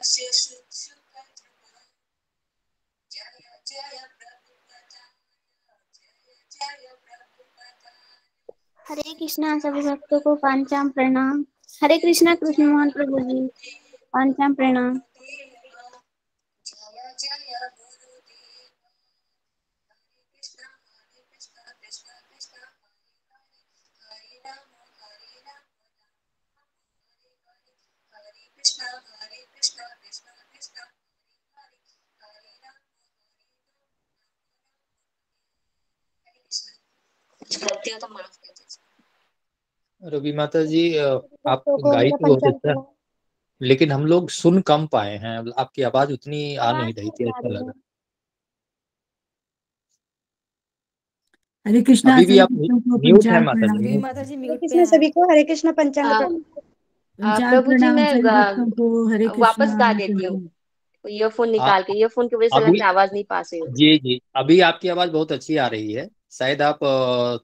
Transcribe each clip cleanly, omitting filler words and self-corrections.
हरे कृष्णा सभी भक्तों को पांचाम प्रणाम। हरे कृष्णा कृष्ण मोहन प्रभु जी, पांचाम प्रणाम। रवि माता जी, आप भक्तों को गाई मेरा तो बहुत पंचाम अच्छा, प्रणाम। लेकिन हम लोग सुन कम पाए हैं। आपकी आवाज उतनी आ नहीं आवाज रही थी, नहीं आ ऐसा रही लगा। है। हरे कृष्णा अभी भी सभी आप भक्तों को म्यूट है पंचांग माता प्रणाम। जी। माता जी हरे म्यूट पे कृष्णा हैं। सभी को हरे कृष्णा पंचांग प्रणाम। पंचांग प्रभु जी प्रणाम मैं सभी भक्तों को हरे कृष्णा वापस गा हरे देती हूँ कृष्णा। ईयरफोन आ, निकाल के, ईयरफोन की वजह से अभी लगता है आवाज नहीं पास हुई होगी। जी जी, अभी आपकी आवाज बहुत अच्छी आ रही है। शायद आप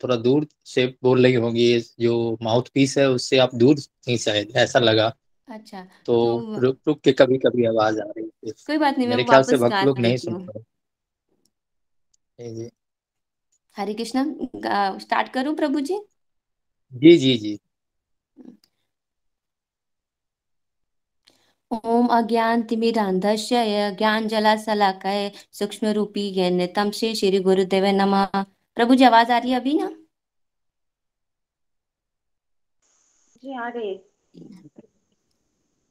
थोड़ा दूर से बोल रही होंगी, जो माउथ पीस है उससे आप दूर थी, शायद ऐसा लगा। अच्छा तो तो रुक रुक के कभी कभी आवाज आ रही है। कोई बात नहीं, मैं मेरे ख्याल से वापस भक्त गा लोग नहीं देती सुन हूँ। पा रहे। जी हरे कृष्णा स्टार्ट करूँ प्रभु जी? जी जी जी। ओम अज्ञानतिमिरान्धस्य ज्ञानजलाशलाकय सूक्ष्मरूपी येन तमसे श्री गुरुदेव नमः। प्रभु जी आवाज आ रही है अभी ना? जी आ रही है।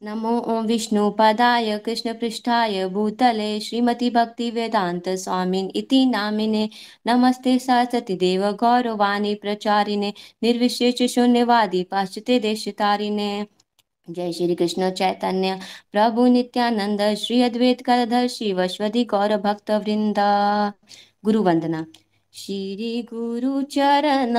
नमो ओम विष्णुपदाय कृष्णपृष्ठाय भूतले श्रीमती भक्ति वेदांत स्वामिन इति नामिने नमस्ते सरस्वती देव गौरवाणी प्रचारिणे निर्विशेष शून्यवादी पाश्चात्य देशतारिणे। जय श्री कृष्ण चैतन्य प्रभु नित्यानंद श्री अद्वैत गदाधर शिवश्वदी गौर भक्त वृंदा। गुरु वंदना। श्री गुरु चरण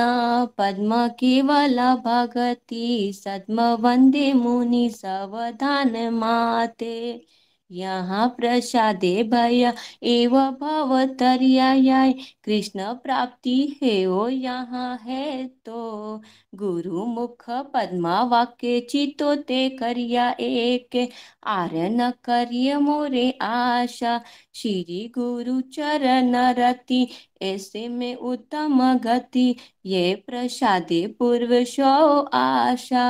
पद्म केवल भगति सद्म वंदे मुनि सावधान माते। यहाँ प्रसादे भय एव भव तरियाय कृष्ण प्राप्ति है ओ यहाँ है तो गुरु मुख पद्मा वाक्य चितो ते करिया एक आर्य न करिय मोरे आशा श्री गुरु चरण रति ऐसे में उत्तम गति ये प्रसादे पूर्व सो आशा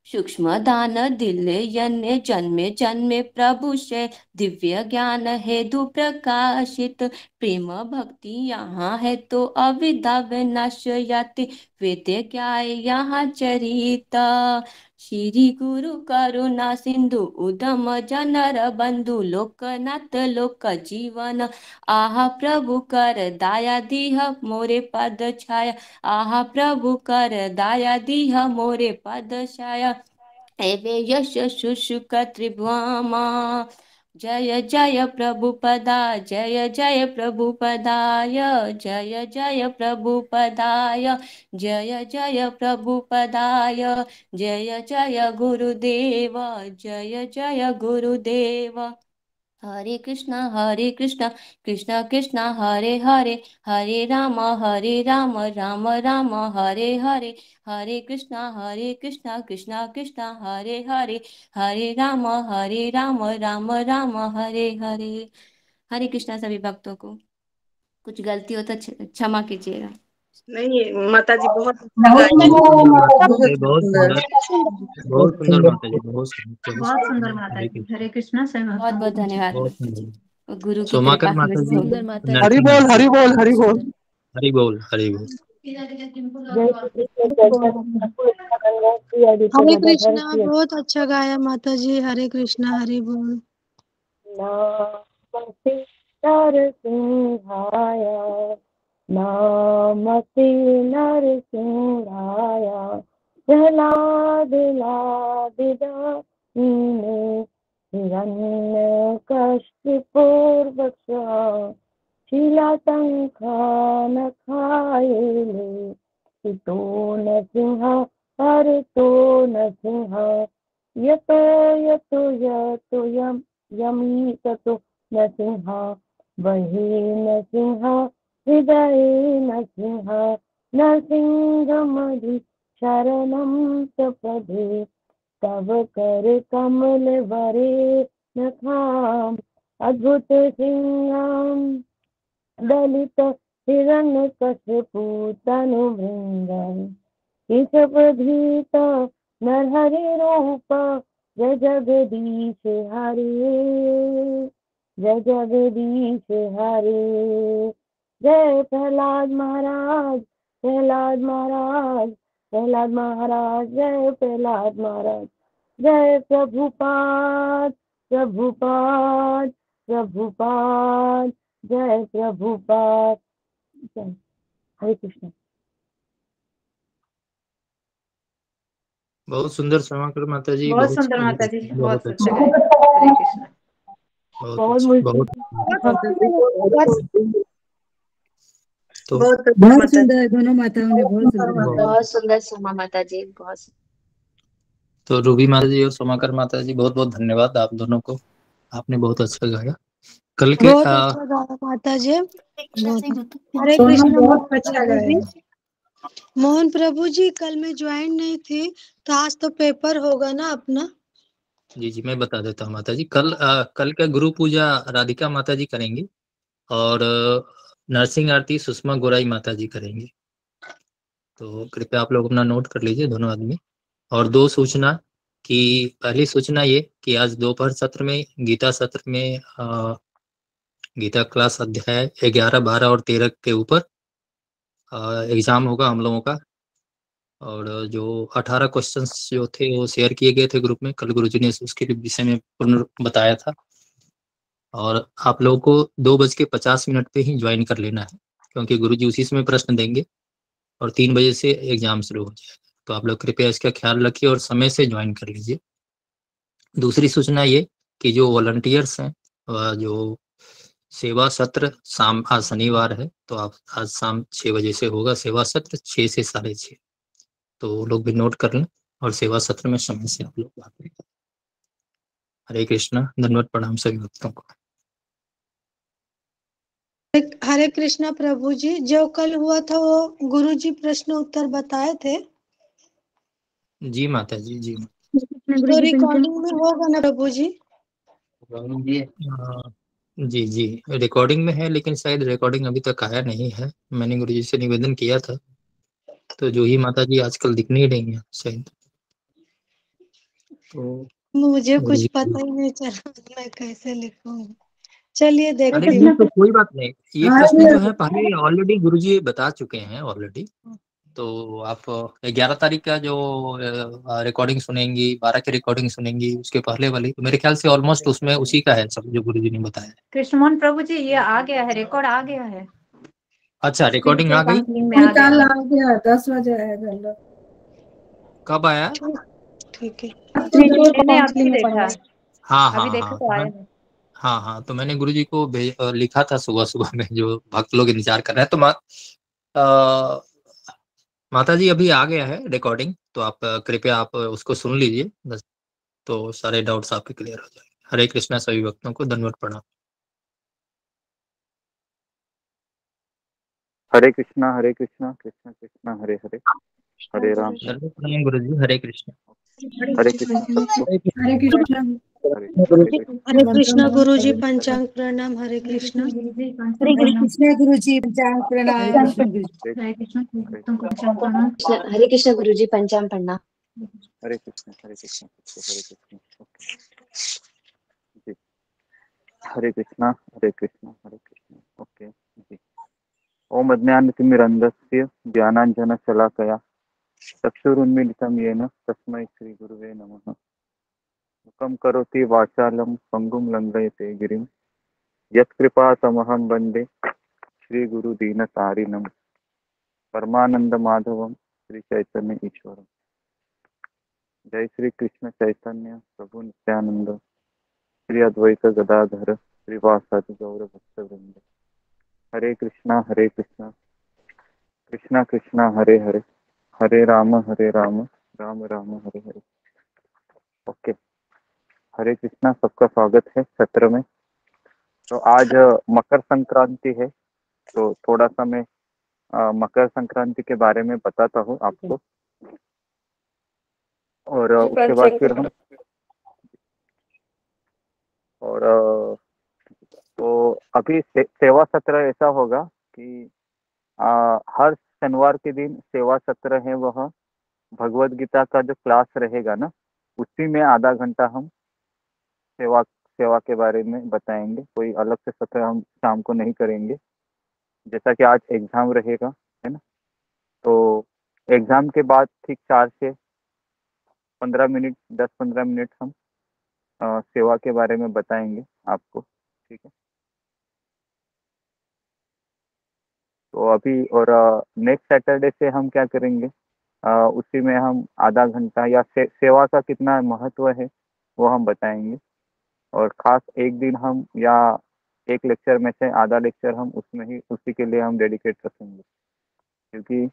सूक्ष्म दान दिले यन्य जन्मे जन्मे प्रभु से दिव्य ज्ञान हेतु प्रकाशित प्रेम भक्ति यहाँ है तो अविद्या विनाश याति वेद्य क्या यहाँ चरिता श्री गुरु करुणा सिंधु उदम जनर बंधु लोकनाथ लोक जीवन आहा प्रभु कर दाया दीह मोरे पद छाया आहा प्रभु कर दाया दीह मोरे पद छाया एवे यश शुशुक त्रिभुवमा। जय जय प्रभुपदा जय जय प्रभुपदाय जय जय प्रभुपदाय जय जय प्रभुपदाय जय जय गुरुदेव जय जय गुरुदेव। हरे कृष्णा कृष्ण कृष्ण हरे हरे हरे राम राम राम हरे हरे हरे कृष्णा कृष्ण कृष्ण हरे हरे हरे राम राम राम हरे हरे। हरे कृष्णा सभी भक्तों को। कुछ गलती हो तो क्षमा कीजिएगा। नहीं माता जी बहुत बहुत बहुत सुंदर सुंदर, बहुत बहुत सुंदर सुंदर माता जी, बहुत सुंदर। बहुत सुंदर माता हरे जी। कृष्ण। हरे कृष्णा सभी बहुत भक्तों बहुत को धन्यवाद बहुत माता जी, सुंदर। और गुरु की सोमाकर कृपा की माता वजह जी, से। सुंदर माता जी। हरि नरसिंह बोल माता हरि जी, बोल हरि बोल। हरि बोल हरि बोल। जय श्री कृष्ण चैतन्य प्रभु नित्यानंद श्री अद्वैत हरे गदाधर कृष्णा श्री बहुत अच्छा गाया माता जी। हरे कृष्णा हरि बोल। नमस्ते नरसिंहाय नमस्ते नरसिंहाय प्रह्लाद लादिने हिरण्यकशिपूर्वक्ष शिलाटङ्कनखायले हितो नरसिंह हरितो नरसिंह यतो यतो यतो यमी ततो नरसिंह बहि नरसिंह हृदये नरसिंह नरसिंहमधि शरणं प्रपदे तब कर कमल वरे नखाम अद्भुत सिंगाम दलित हिरण्य कश्यपु तनु भृंगम ईशपधीत नरहरि रूप जय जगदीश हरे जय जगदीश हरे। जय प्रहलाद महाराज प्रहलाद महाराज प्रहलाद महाराज जय प्रहलाद महाराज। जय प्रभुपाद प्रभुपाद प्रभुपाद जय प्रभुपाद। जय हरे कृष्ण। बहुत सुंदर समाकर माता जी, बहुत सुंदर माता जी, बहुत अच्छा, सुंदर। हरे कृष्ण। बहुत अच्छा, बहुत तो बहुत सुंदर, दोनों माताओं ने बहुत सुंदर बहुत सुंदर सोमा माता जी, बहुत तो रूबी माता जी और सोमाकर माता जी, बहुत बहुत धन्यवाद आप दोनों को, आपने बहुत अच्छा गाया। कल के बहुत अच्छा गाया माता जी। हरे सोना कृष्ण बहुत मोहन अच्छा प्रभु जी। गाया। मोहन प्रभु जी कल मैं ज्वाइन नहीं थी, तो आज तो पेपर होगा ना अपना। जी जी मैं बता देता हूँ माता जी। कल का गुरु पूजा राधिका माता जी करेंगी और नरसिंह आरती सुषमा गोराई माता जी करेंगे। तो कृपया आप लोग अपना नोट कर लीजिए दोनों आदमी। और दो सूचना कि पहली सूचना ये कि आज दोपहर सत्र में गीता सत्र में गीता क्लास अध्याय 11, 12 और 13 के ऊपर एग्जाम होगा हम लोगों का। और जो 18 क्वेश्चंस जो थे वो शेयर किए गए थे ग्रुप में, कल गुरुजी ने उसके विषय में पूर्ण बताया था। और आप लोगों को 2:50 पे ही ज्वाइन कर लेना है, क्योंकि गुरुजी उसी समय प्रश्न देंगे और 3 बजे से एग्जाम शुरू हो जाएगा। तो आप लोग कृपया इसका ख्याल रखिए और समय से ज्वाइन कर लीजिए। दूसरी सूचना ये कि जो वॉलंटियर्स हैं जो सेवा सत्र आज शनिवार है, तो आप आज शाम 6 बजे से होगा सेवा सत्र, 6 से 6:30। तो वो लोग भी नोट कर लें और सेवा सत्र में समय से आप लोग भाग लें। हरे कृष्णा, धन्यवाद, प्रणाम सभी भक्तों को। हरे कृष्णा प्रभु जी। जो कल हुआ था वो गुरु जी प्रश्न उत्तर बताए थे। जी माता जी, जी तो रिकॉर्डिंग में होगा ना प्रभु जी? जी जी रिकॉर्डिंग में है, लेकिन शायद रिकॉर्डिंग अभी तक आया नहीं है। मैंने गुरु जी से निवेदन किया था, तो जो ही माता जी आजकल दिख नहीं रही है शायद। तो मुझे कुछ गुरुजी पता ही नहीं चला, मैं कैसे लिखूंगी। चलिए अरे देखती ये हूँ। तो कोई बात नहीं, ये प्रश्न जो है पहले ऑलरेडी गुरुजी बता चुके हैं ऑलरेडी। तो आप 11 तारीख का जो रिकॉर्डिंग सुनेंगी, 12 की रिकॉर्डिंग सुनेंगी, उसके पहले वाली, तो मेरे ख्याल से ऑलमोस्ट उसमें उसी का है सब जो गुरुजी ने बताया। कृष्णमोहन प्रभु जी, ये आ गया है, रिकॉर्ड आ गया है। अच्छा, रिकॉर्डिंग आ गई? में आ गया कल है। आ गया, 10 बजे आएगा। कब आया? ठीक है। मैंने अभी देखा, हाँ अभी हाँ देखा हाँ तो आया है। हाँ हाँ, तो मैंने गुरुजी को लिखा था सुबह सुबह में, जो भक्त लोग इंतजार कर रहे हैं। तो माता जी अभी आ गया है रिकॉर्डिंग, तो आप कृपया आप उसको सुन लीजिए बस, तो सारे डाउट्स आपके क्लियर हो जाएंगे। हरे कृष्णा, सभी भक्तों को धन्यवाद, प्रणाम। हरे कृष्णा कृष्णा कृष्णा हरे हरे, हरे राम प्रणाम गुरु जी, हरे कृष्णा। हरे कृष्णा हरे कृष्णा। हरे कृष्णा गुरु जी पंचांग प्रणाम। हरे कृष्णा। हरे कृष्णा गुरु जी, पंचांग प्रणाम। हरे कृष्ण प्रणाम। हरे कृष्ण गुरु जी, पंचांग प्रणाम। हरे कृष्णा हरे कृष्णा हरे कृष्णा। जी हरे कृष्णा ओके जी। ओम अज्ञानतिमिरन्धस्य ज्ञानाञ्जनशलाकया चक्षुरुन्मीलितं येन तस्मै श्रीगुरुवे नमः। मुखं करोति वाचालं पङ्गुं लङ्घयते गिरिं यत्कृपातमहं वन्दे श्रीगुरुदीनतारिणं परमानन्दमाधवं श्रीचैतन्य ईश्वरम्। जय श्री कृष्ण चैतन्य प्रभु नित्यानंद श्री अद्वैत गदाधर श्रीवासादि गौर भक्तवृंद। हरे कृष्णा कृष्णा कृष्णा हरे हरे, हरे राम राम राम हरे हरे। ओके, हरे कृष्णा, सबका स्वागत है सत्र में। तो आज मकर संक्रांति है, तो थोड़ा सा मैं मकर संक्रांति के बारे में बताता हूँ आपको। और उसके बाद फिर हम और तो अभी सेवा सत्र ऐसा होगा कि हर शनिवार के दिन सेवा सत्र है, वह भगवत गीता का जो क्लास रहेगा ना, उसी में आधा घंटा हम सेवा सेवा के बारे में बताएंगे। कोई अलग से सत्र हम शाम को नहीं करेंगे, जैसा कि आज एग्जाम रहेगा, है ना। तो एग्जाम के बाद ठीक 4 से 15 मिनट, 10-15 मिनट हम सेवा के बारे में बताएंगे आपको, ठीक है। तो अभी और नेक्स्ट सैटरडे से हम क्या करेंगे, उसी में हम आधा घंटा या सेवा का कितना महत्व है वो हम बताएंगे। और ख़ास एक दिन हम या एक लेक्चर में से आधा लेक्चर हम उसमें ही उसी के लिए हम डेडिकेट रखेंगे, क्योंकि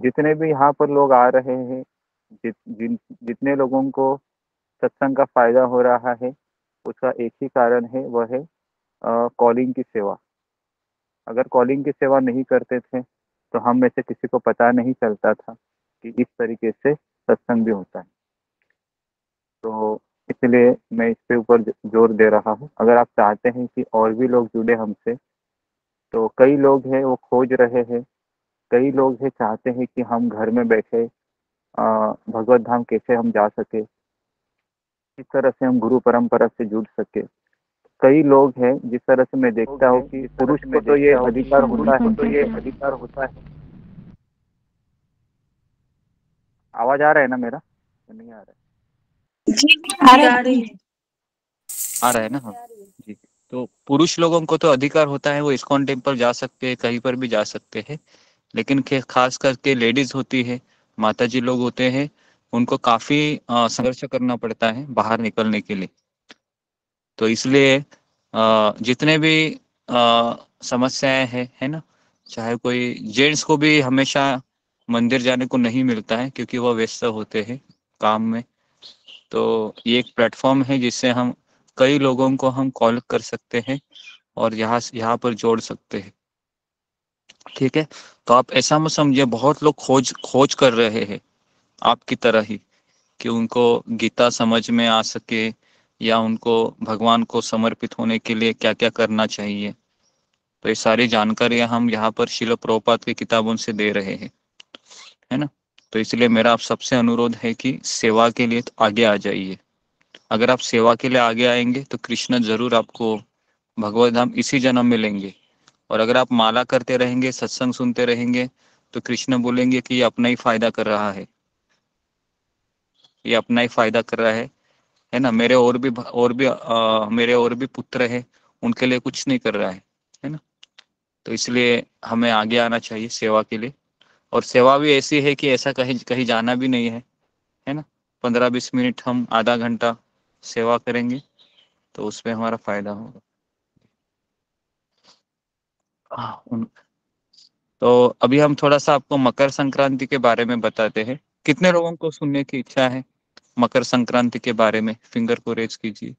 जितने भी यहाँ पर लोग आ रहे हैं, जितने लोगों को सत्संग का फायदा हो रहा है, उसका एक ही कारण है, वह है कॉलिंग की सेवा। अगर कॉलिंग की सेवा नहीं करते थे तो हम में से किसी को पता नहीं चलता था कि इस तरीके से सत्संग भी होता है। तो इसलिए मैं इस पे ऊपर जोर दे रहा हूँ। अगर आप चाहते हैं कि और भी लोग जुड़े हमसे, तो कई लोग हैं वो खोज रहे हैं, कई लोग हैं चाहते हैं कि हम घर में बैठे भगवत धाम कैसे हम जा सके, किस तरह से हम गुरु परंपरा से जुड़ सके। कई लोग हैं, जिस तरह से मैं देखता हूँ कि पुरुष को तो ये अधिकार होता है। आवाज आ रहा है ना मेरा? नहीं आ रहा है? आ रहा है ना? हाँ जी। तो पुरुष लोगों को तो अधिकार होता है, वो इस्कॉन टेम्पल जा सकते हैं, कहीं पर भी जा सकते हैं। लेकिन खास करके लेडीज होती है, माता जी लोग होते हैं, उनको काफी संघर्ष करना पड़ता है बाहर निकलने के लिए। तो इसलिए जितने भी समस्याएं हैं, है ना, चाहे कोई जेंट्स को भी हमेशा मंदिर जाने को नहीं मिलता है, क्योंकि वह व्यस्त होते हैं काम में। तो ये एक प्लेटफॉर्म है जिससे हम कई लोगों को हम कॉल कर सकते हैं और यहाँ पर जोड़ सकते हैं, ठीक है। तो आप ऐसा मत समझिए, बहुत लोग खोज कर रहे हैं आपकी तरह ही, कि उनको गीता समझ में आ सके या उनको भगवान को समर्पित होने के लिए क्या क्या करना चाहिए। तो ये सारी जानकारियां हम यहाँ पर शिल प्रभुपाद की किताबों से दे रहे हैं, है ना। तो इसलिए मेरा आप सबसे अनुरोध है कि सेवा के लिए तो आगे आ जाइए। अगर आप सेवा के लिए आगे आएंगे तो कृष्ण जरूर आपको भगवत धाम इसी जन्म में लेंगे। और अगर आप माला करते रहेंगे, सत्संग सुनते रहेंगे, तो कृष्ण बोलेंगे कि ये अपना ही फायदा कर रहा है, ये अपना ही फायदा कर रहा है ना। मेरे और भी पुत्र है, उनके लिए कुछ नहीं कर रहा है ना। तो इसलिए हमें आगे आना चाहिए सेवा के लिए। और सेवा भी ऐसी है कि ऐसा कहीं कहीं जाना भी नहीं है ना। 15-20 मिनट हम आधा घंटा सेवा करेंगे तो उसमें हमारा फायदा होगा। तो अभी हम थोड़ा सा आपको मकर संक्रांति के बारे में बताते हैं। कितने लोगों को सुनने की इच्छा है मकर संक्रांति के बारे में? फिंगर को रेज कीजिए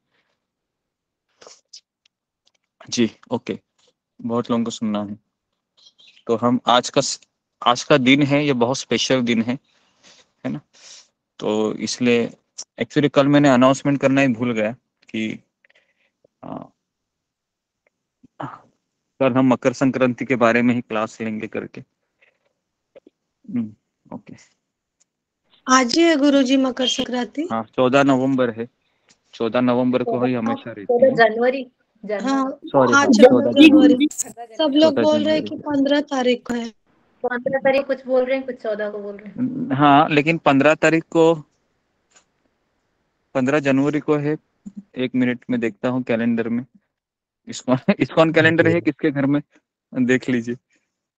जी। ओके, बहुत लोगों को सुनना है। तो हम आज का दिन है, ये बहुत स्पेशल दिन है ना। तो इसलिए एक्चुअली कल मैंने अनाउंसमेंट करना ही भूल गया कि कल हम मकर संक्रांति के बारे में ही क्लास लेंगे करके। ओके, आज ही है गुरुजी मकर संक्रांति? हाँ, 14 नवंबर है। 14 नवंबर को ही हमेशा रहती है। जनवरी हाँ, सॉरी, आज 14 जनवरी। सब लोग 14 बोल रहे हैं जनवरी कि 15 तारीख को है। 15 तारीख कुछ बोल रहे हैं, कुछ 14 को बोल रहे हैं। हाँ, लेकिन 15 तारीख को, 15 जनवरी को है। एक मिनट में देखता हूँ कैलेंडर में। इस्कॉन कैलेंडर है किसके घर में? देख लीजिए।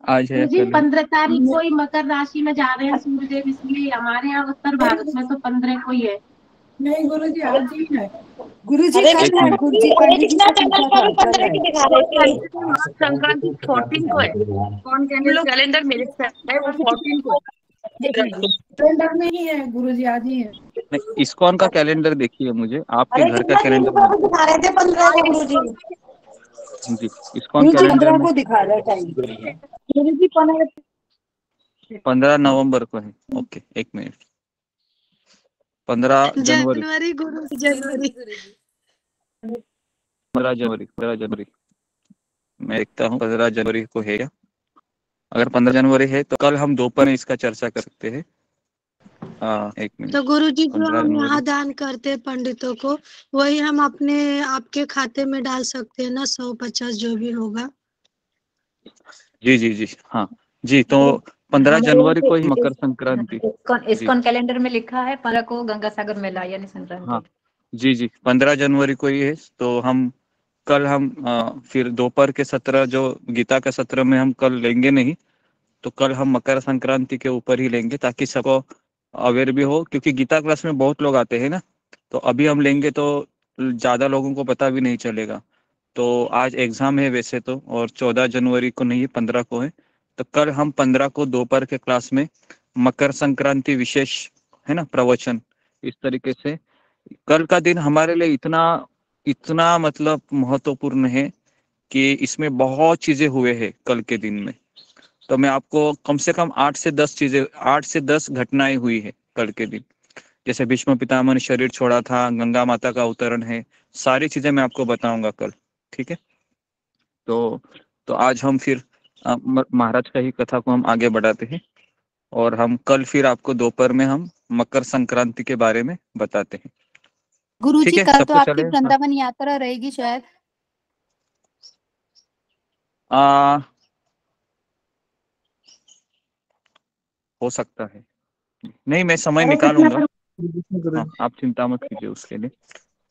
आज है जी 15 तारीख को ही मकर राशि में जा रहे हैं सूर्यदेव, इसलिए हमारे यहाँ उत्तर भारत में तो 15 को ही है। नहीं गुरुजी, आज ही है। गुरुजी एक मिनट। संक्रांति 14 को है। कौन कैलेंडर मेरे है वो 14 को कैलेंडर में ही है गुरुजी, आज ही है। इस्कॉन का कैलेंडर देखिए, मुझे आपके घर का कैलेंडर दिखा रहे थे 15 को गुरुजी। जी, इस्कॉन कैलेंडर में दिखा रहे थे। 15 नवंबर को है। ओके, एक मिनट। 15 जनवरी जनवरी गुरु जनवरी 15 जनवरी मैं देखता हूँ 15 जनवरी को है क्या। अगर 15 जनवरी है तो कल हम दोपहर में इसका चर्चा कर सकते हैं। एक मिनट। तो गुरु जी जो 15 हम जनवरी यहाँ दान करते हैं पंडितों को, वही हम अपने आपके खाते में डाल सकते हैं ना, 150 जो भी होगा। जी जी जी हाँ जी। तो 15 जनवरी को ही मकर संक्रांति। इस्कॉन कैलेंडर में लिखा है 15 को गंगा सागर मेला यानी संक्रांति। हाँ जी जी 15 जनवरी को ही है। तो हम कल फिर दोपहर के सत्र जो गीता का सत्र में हम कल लेंगे नहीं, तो कल हम मकर संक्रांति के ऊपर ही लेंगे ताकि सबको अवेयर भी हो, क्योंकि गीता क्लास में बहुत लोग आते हैं ना, तो अभी हम लेंगे तो ज्यादा लोगों को पता भी नहीं चलेगा। तो आज एग्जाम है वैसे तो, और 14 जनवरी को नहीं 15 को है। तो कल हम 15 को दोपहर के क्लास में मकर संक्रांति विशेष है ना प्रवचन, इस तरीके से कल का दिन हमारे लिए इतना मतलब महत्वपूर्ण है कि इसमें बहुत चीजें हुए हैं कल के दिन में। तो मैं आपको कम से कम 8 से 10 घटनाएं हुई है कल के दिन। जैसे भीष्म पितामह ने शरीर छोड़ा था, गंगा माता का अवतरण है, सारी चीजें मैं आपको बताऊंगा कल। ठीक है। तो आज हम फिर महाराज का ही कथा को हम आगे बढ़ाते हैं, और हम कल फिर आपको दोपहर में हम मकर संक्रांति के बारे में बताते हैं। गुरु ठीक जी है, कल तो सबको आपकी चले। वृंदावन यात्रा रहेगी शायद। हो सकता है, नहीं मैं समय निकालूंगा। हाँ, आप चिंता मत कीजिए उसके लिए।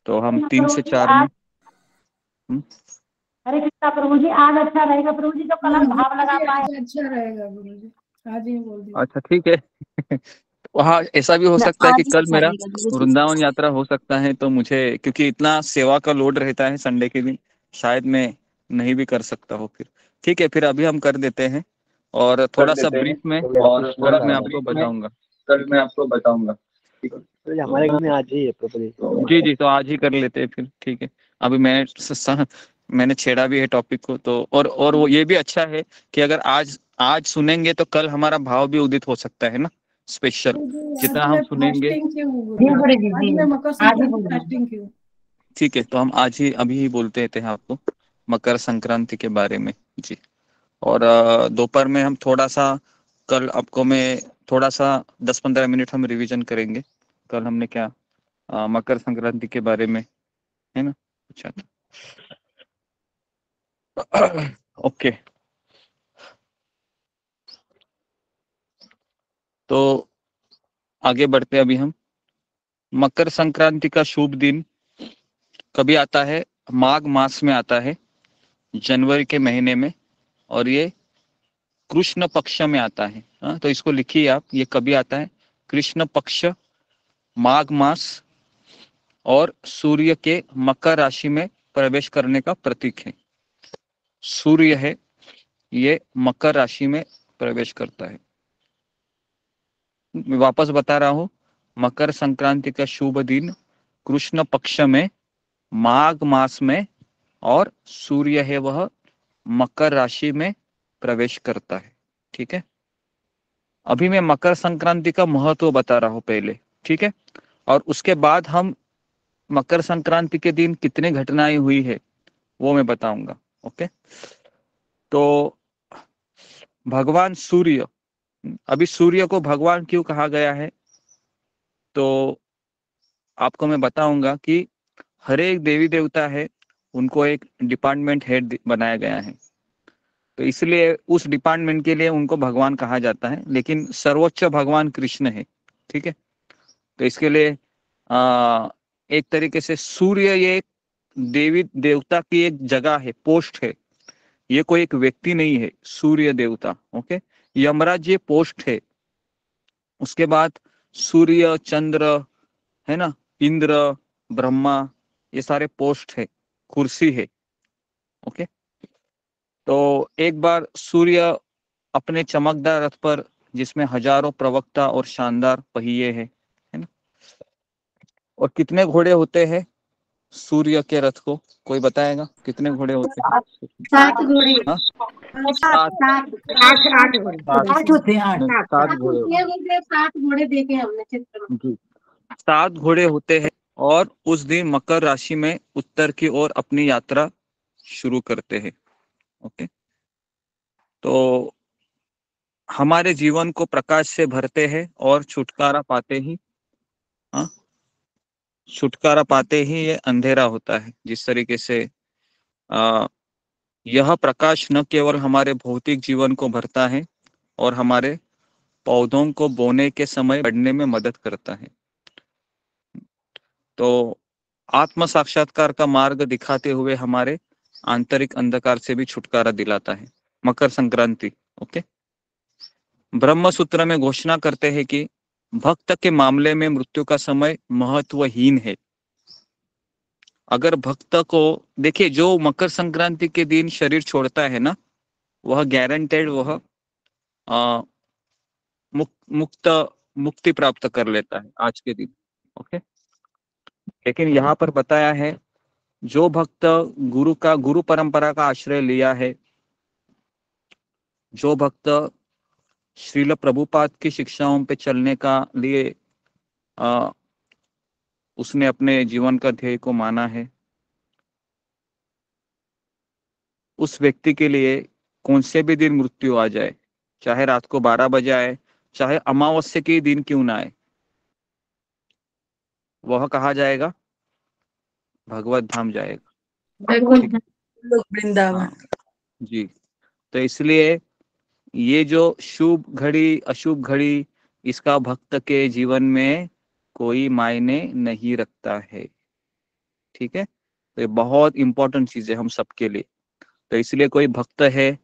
तो हम 3 से 4 में हरे कृष्णा प्रभु जी। आज अच्छा रहेगा प्रभु जी, तो कल हम भाव लगा पाए। अच्छा रहेगा गुरु जी, आज ही बोल दिया। अच्छा ठीक है। हाँ ऐसा भी हो सकता है कि कल मेरा वृंदावन यात्रा हो सकता है, तो मुझे क्योंकि इतना सेवा का लोड रहता है संडे के दिन, शायद मैं नहीं भी कर सकता हूँ फिर। ठीक है, फिर अभी हम कर देते हैं, और थोड़ा सा ब्रीफ में और कल मैं आपको बताऊंगा। हमारे घर में आज ही है प्रॉपर्टी। जी जी, तो आज ही कर लेते हैं फिर। ठीक है, अभी मैंने छेड़ा भी है टॉपिक को, तो और वो ये भी अच्छा है कि अगर आज सुनेंगे तो कल हमारा भाव भी उदित हो सकता है ना, स्पेशल जितना हम सुनेंगे। ठीक है, तो हम अभी ही बोलते थे आपको मकर संक्रांति के बारे में जी। और दोपहर में हम थोड़ा सा कल आपको मैं थोड़ा सा 10-15 मिनट हम रिवीजन करेंगे कल हमने क्या मकर संक्रांति के बारे में है ना। अच्छा ओके, तो आगे बढ़ते अभी हम। मकर संक्रांति का शुभ दिन कभी आता है? माघ मास में आता है, जनवरी के महीने में, और ये कृष्ण पक्ष में आता है। तो इसको लिखिए आप, ये कभी आता है? कृष्ण पक्ष, माघ मास, और सूर्य के मकर राशि में प्रवेश करने का प्रतीक है। सूर्य है, ये मकर राशि में प्रवेश करता है। मैं वापस बता रहा हूं, मकर संक्रांति का शुभ दिन कृष्ण पक्ष में, माघ मास में, और सूर्य है वह मकर राशि में प्रवेश करता है। ठीक है, अभी मैं मकर संक्रांति का महत्व बता रहा हूं पहले। ठीक है, और उसके बाद हम मकर संक्रांति के दिन कितने घटनाएं हुई है वो मैं बताऊंगा। ओके, तो भगवान सूर्य, अभी सूर्य को भगवान क्यों कहा गया है तो आपको मैं बताऊंगा कि हर एक देवी देवता है, उनको एक डिपार्टमेंट हेड बनाया गया है, तो इसलिए उस डिपार्टमेंट के लिए उनको भगवान कहा जाता है, लेकिन सर्वोच्च भगवान कृष्ण है। ठीक है, तो इसके लिए एक तरीके से सूर्य ये देवी देवता की एक जगह है, पोस्ट है, ये कोई एक व्यक्ति नहीं है सूर्य देवता। ओके, यमराज ये पोस्ट है। उसके बाद सूर्य, चंद्र है ना, इंद्र, ब्रह्मा, ये सारे पोस्ट है, कुर्सी है। ओके, तो एक बार सूर्य अपने चमकदार रथ पर, जिसमें हजारों प्रवक्ता और शानदार पहिए है ना। और कितने घोड़े होते हैं सूर्य के रथ को, कोई बताएगा कितने घोड़े होते हैं? 7 घोड़े। 7 घोड़े। 7 घोड़े देखे हमने चित्र में। जी, 7 घोड़े होते हैं और उस दिन मकर राशि में उत्तर की ओर अपनी यात्रा शुरू करते हैं। ओके, तो हमारे जीवन को प्रकाश से भरते हैं और छुटकारा पाते ही ये अंधेरा होता है। जिस तरीके से यह प्रकाश न केवल हमारे भौतिक जीवन को भरता है और हमारे पौधों को बोने के समय बढ़ने में मदद करता है। तो आत्म साक्षात्कार का मार्ग दिखाते हुए हमारे आंतरिक अंधकार से भी छुटकारा दिलाता है मकर संक्रांति। ओके, ब्रह्म सूत्र में घोषणा करते हैं कि भक्त के मामले में मृत्यु का समय महत्वहीन है। अगर भक्त को देखिए, जो मकर संक्रांति के दिन शरीर छोड़ता है ना, वह गारंटेड वह मुक्ति प्राप्त कर लेता है आज के दिन। ओके, लेकिन यहाँ पर बताया है जो भक्त गुरु परंपरा का आश्रय लिया है, जो भक्त श्रील प्रभुपाद की शिक्षाओं पे चलने का लिए उसने अपने जीवन का ध्येय को माना है, उस व्यक्ति के लिए कौन से भी दिन मृत्यु आ जाए, चाहे रात को 12 बजे आए, चाहे अमावस्या के दिन क्यों ना आए, वह कहा जाएगा भगवत धाम जाएगा, वृंदावन। जी। तो इसलिए ये जो शुभ घड़ी अशुभ घड़ी, इसका भक्त के जीवन में कोई मायने नहीं रखता है। ठीक है, तो ये बहुत इंपॉर्टेंट चीज है हम सबके लिए। तो इसलिए कोई भक्त है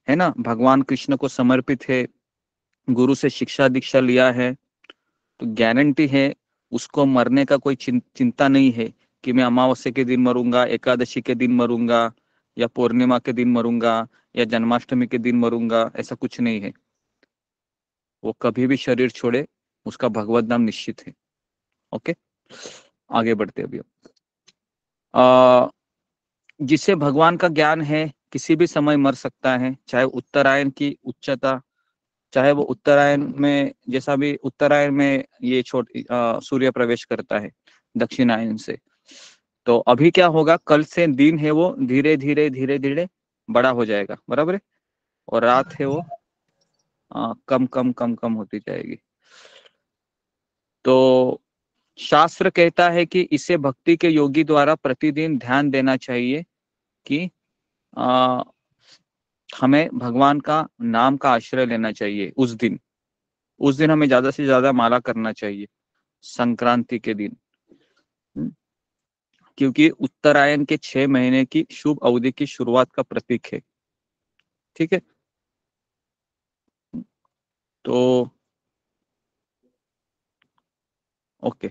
ना, भगवान कृष्ण को समर्पित है, गुरु से शिक्षा दीक्षा लिया है, तो गारंटी है उसको मरने का कोई चिंता नहीं है कि मैं अमावस्या के दिन मरूंगा, एकादशी के दिन मरूंगा, या पूर्णिमा के दिन मरूंगा, या जन्माष्टमी के दिन मरूंगा। ऐसा कुछ नहीं है। वो कभी भी शरीर छोड़े, उसका भगवत नाम निश्चित है। ओके, आगे बढ़ते अभी। जिसे भगवान का ज्ञान है किसी भी समय मर सकता है, चाहे उत्तरायण की उच्चता, चाहे वो उत्तरायण में, जैसा भी उत्तरायण में ये सूर्य प्रवेश करता है दक्षिणायन से, तो अभी क्या होगा, कल से दिन है वो धीरे धीरे बड़ा हो जाएगा, बराबर है, और रात है वो कम होती जाएगी। तो शास्त्र कहता है कि इसे भक्ति के योगी द्वारा प्रतिदिन ध्यान देना चाहिए कि हमें भगवान का नाम का आश्रय लेना चाहिए। उस दिन हमें ज्यादा से ज्यादा माला करना चाहिए संक्रांति के दिन, क्योंकि उत्तरायण के 6 महीने की शुभ अवधि की शुरुआत का प्रतीक है। ठीक है, तो ओके,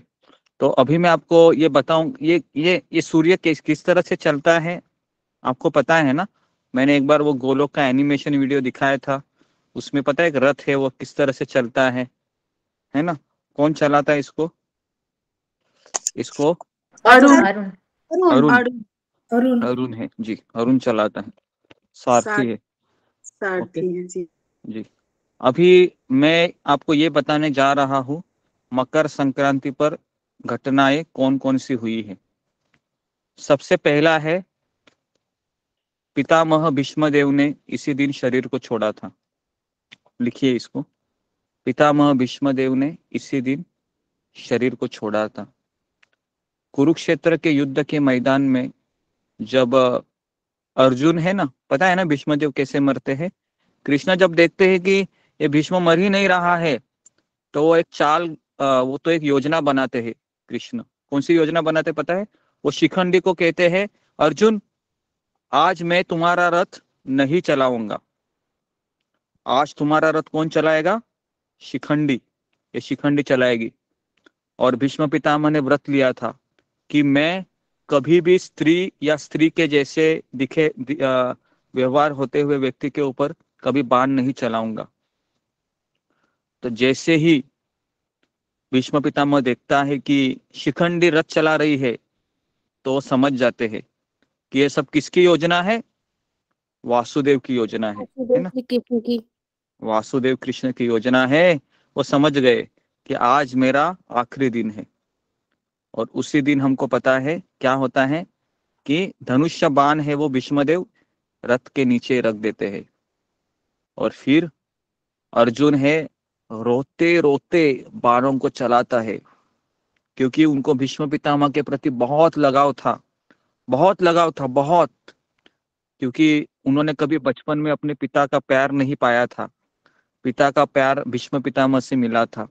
तो अभी मैं आपको ये बताऊं, ये सूर्य किस तरह से चलता है आपको पता है ना। मैंने एक बार वो गोलोक का एनिमेशन वीडियो दिखाया था, उसमें पता है एक रथ है वो किस तरह से चलता है ना। कौन चलाता है इसको? अरुण है जी, अरुण चलाता है, सारथी है। जी, अभी मैं आपको ये बताने जा रहा हूँ मकर संक्रांति पर घटनाएं कौन कौन सी हुई है। सबसे पहला है, पितामह भीष्मदेव ने इसी दिन शरीर को छोड़ा था। लिखिए इसको, पितामह भीष्मदेव ने इसी दिन शरीर को छोड़ा था। कुरुक्षेत्र के युद्ध के मैदान में जब अर्जुन है ना, पता है ना भीष्मदेव कैसे मरते हैं। कृष्ण जब देखते हैं कि ये भीष्म मर ही नहीं रहा है, तो वो एक योजना बनाते हैं। कृष्ण कौन सी योजना बनाते पता है? वो शिखंडी को कहते हैं, अर्जुन आज मैं तुम्हारा रथ नहीं चलाऊंगा, आज तुम्हारा रथ कौन चलाएगा? शिखंडी, ये शिखंडी चलाएगी। और भीष्म पितामह ने व्रत लिया था कि मैं कभी भी स्त्री या स्त्री के जैसे दिखे व्यवहार होते हुए व्यक्ति के ऊपर कभी बाण नहीं चलाऊंगा। तो जैसे ही भीष्म पितामह देखता है कि शिखंडी रथ चला रही है, तो समझ जाते हैं कि ये सब किसकी योजना है? वासुदेव की योजना है ना, वासुदेव कृष्ण की योजना है। वो समझ गए कि आज मेरा आखिरी दिन है, और उसी दिन हमको पता है क्या होता है कि धनुष्य बाण है वो भीष्मदेव रथ के नीचे रख देते हैं। और फिर अर्जुन है रोते रोते बाणों को चलाता है, क्योंकि उनको भीष्म पितामह के प्रति बहुत लगाव था, बहुत, क्योंकि उन्होंने कभी बचपन में अपने पिता का प्यार नहीं पाया था। पिता का प्यार भीष्म पितामह से मिला था,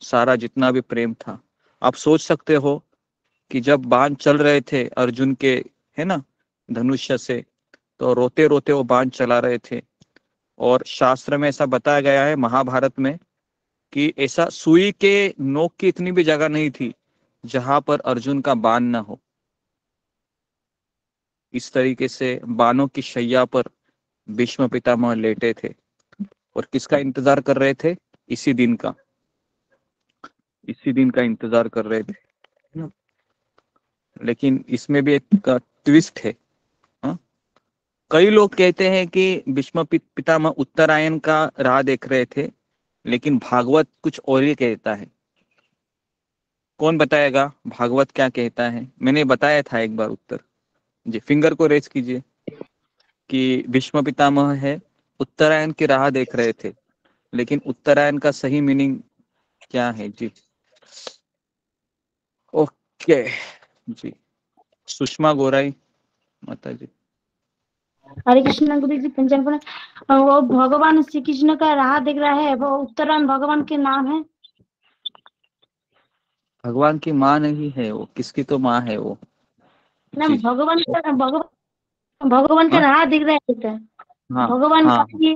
सारा जितना भी प्रेम था। आप सोच सकते हो कि जब बाण चल रहे थे अर्जुन के, है ना, धनुष्य से, तो रोते रोते वो बाण चला रहे थे। और शास्त्र में ऐसा बताया गया है, महाभारत में, कि ऐसा सुई के नोक की इतनी भी जगह नहीं थी जहां पर अर्जुन का बाण न हो। इस तरीके से बाणों की शैया पर भीष्म पितामह लेटे थे और किसका इंतजार कर रहे थे? इसी दिन का इंतजार कर रहे थे। लेकिन इसमें भी एक ट्विस्ट है। कई लोग कहते हैं कि भीष्म पितामह उत्तरायण का राह देख रहे थे, लेकिन भागवत कुछ और ही कहता है। कौन बताएगा भागवत क्या कहता है? मैंने बताया था एक बार उत्तर जी, फिंगर को रेज कीजिए कि भीष्म पितामह है उत्तरायण की राह देख रहे थे, लेकिन उत्तरायण का सही मीनिंग क्या है जी? ओके जी, सुषमा गोराई माता जी। हरे कृष्ण गुरु जी। पंचांग प्रणा। वो भगवान श्री कृष्ण का राह देख रहा है, वो उत्तरायण भगवान के नाम है। भगवान की माँ नहीं है वो, किसकी तो माँ है वो ना, जी। भगवान का हाँ राह देख रहे थे, हाँ भगवान हाँ का ये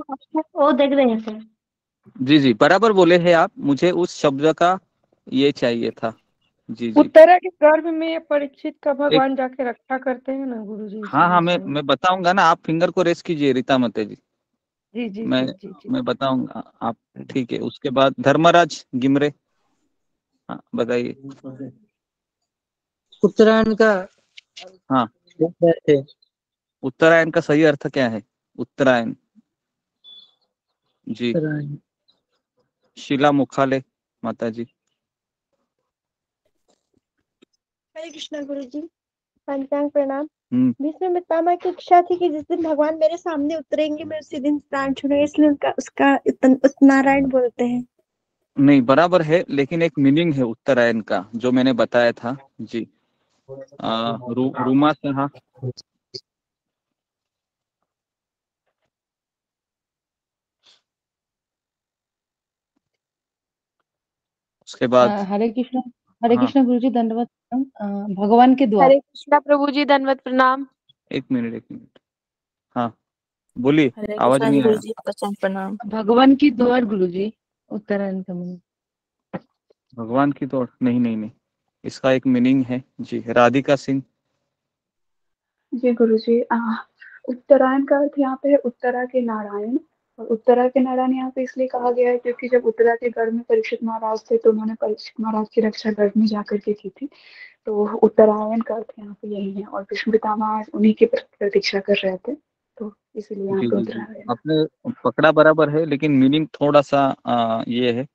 वो देख रहे थे। जी, बराबर बोले हैं आप। मुझे उस शब्द का ये चाहिए था जी। उत्तरा के गर्भ में परीक्षित का एक, भगवान जाके रक्षा करते हैं ना गुरुजी, हाँ, इसीलिए मैं बताऊंगा ना, आप फिंगर को रेस कीजिए रीता मते जी। जी जी मैं जी जी जी। मैं बताऊंगा आप, ठीक है। उसके बाद धर्मराज गिमरे, हाँ बताइए। उत्तरायण का हाँ, थे। उत्तरायण का सही अर्थ क्या है? उत्तरायण जी। शीला मुखाले माता जी। हरे कृष्णा गुरु जी। पंचांग प्रणाम। हम्म, भीष्म पितामह की इच्छा थी कि जिस दिन भगवान मेरे सामने उतरेंगे मैं उसी दिन प्राण छोड़ूंगा, इसलिए उसका उत्तरायण बोलते हैं। नहीं बराबर है, लेकिन एक मीनिंग है उत्तरायण का जो मैंने बताया था जी। रूमा सिन्हा। उसके बाद हरे हाँ, कृष्ण गुरु जी, दंडवत प्रणाम। भगवान के द्वार। हरे कृष्णा प्रभु जी, दंडवत प्रणाम। एक मिनट। हाँ बोलिए, हरे आवाज कृष्णा नहीं गुरु आया। जी, पंचांग प्रणाम। भगवान की द्वार गुरु जी, उत्तरायण का मीनिंग। भगवान की तोड़ नहीं, इसका एक मीनिंग है जी। राधिका सिंह। जी गुरु जी। उत्तरायण का अर्थ यहाँ पे है उत्तरा के नारायण। और उत्तरा के नारायण यहाँ पे इसलिए कहा गया है क्योंकि जब उत्तरा के गर्भ में परीक्षित महाराज थे तो उन्होंने परीक्षित महाराज की रक्षा गर्भ में जाकर के की थी, तो उत्तरायण का अर्थ यहाँ पे यही है। और भीष्म पितामह उन्हीं की प्रतीक्षा कर रहे थे, तो इसीलिए यहाँ पे जी, उत्तरायण। आपने पकड़ा बराबर है, लेकिन मीनिंग थोड़ा सा ये है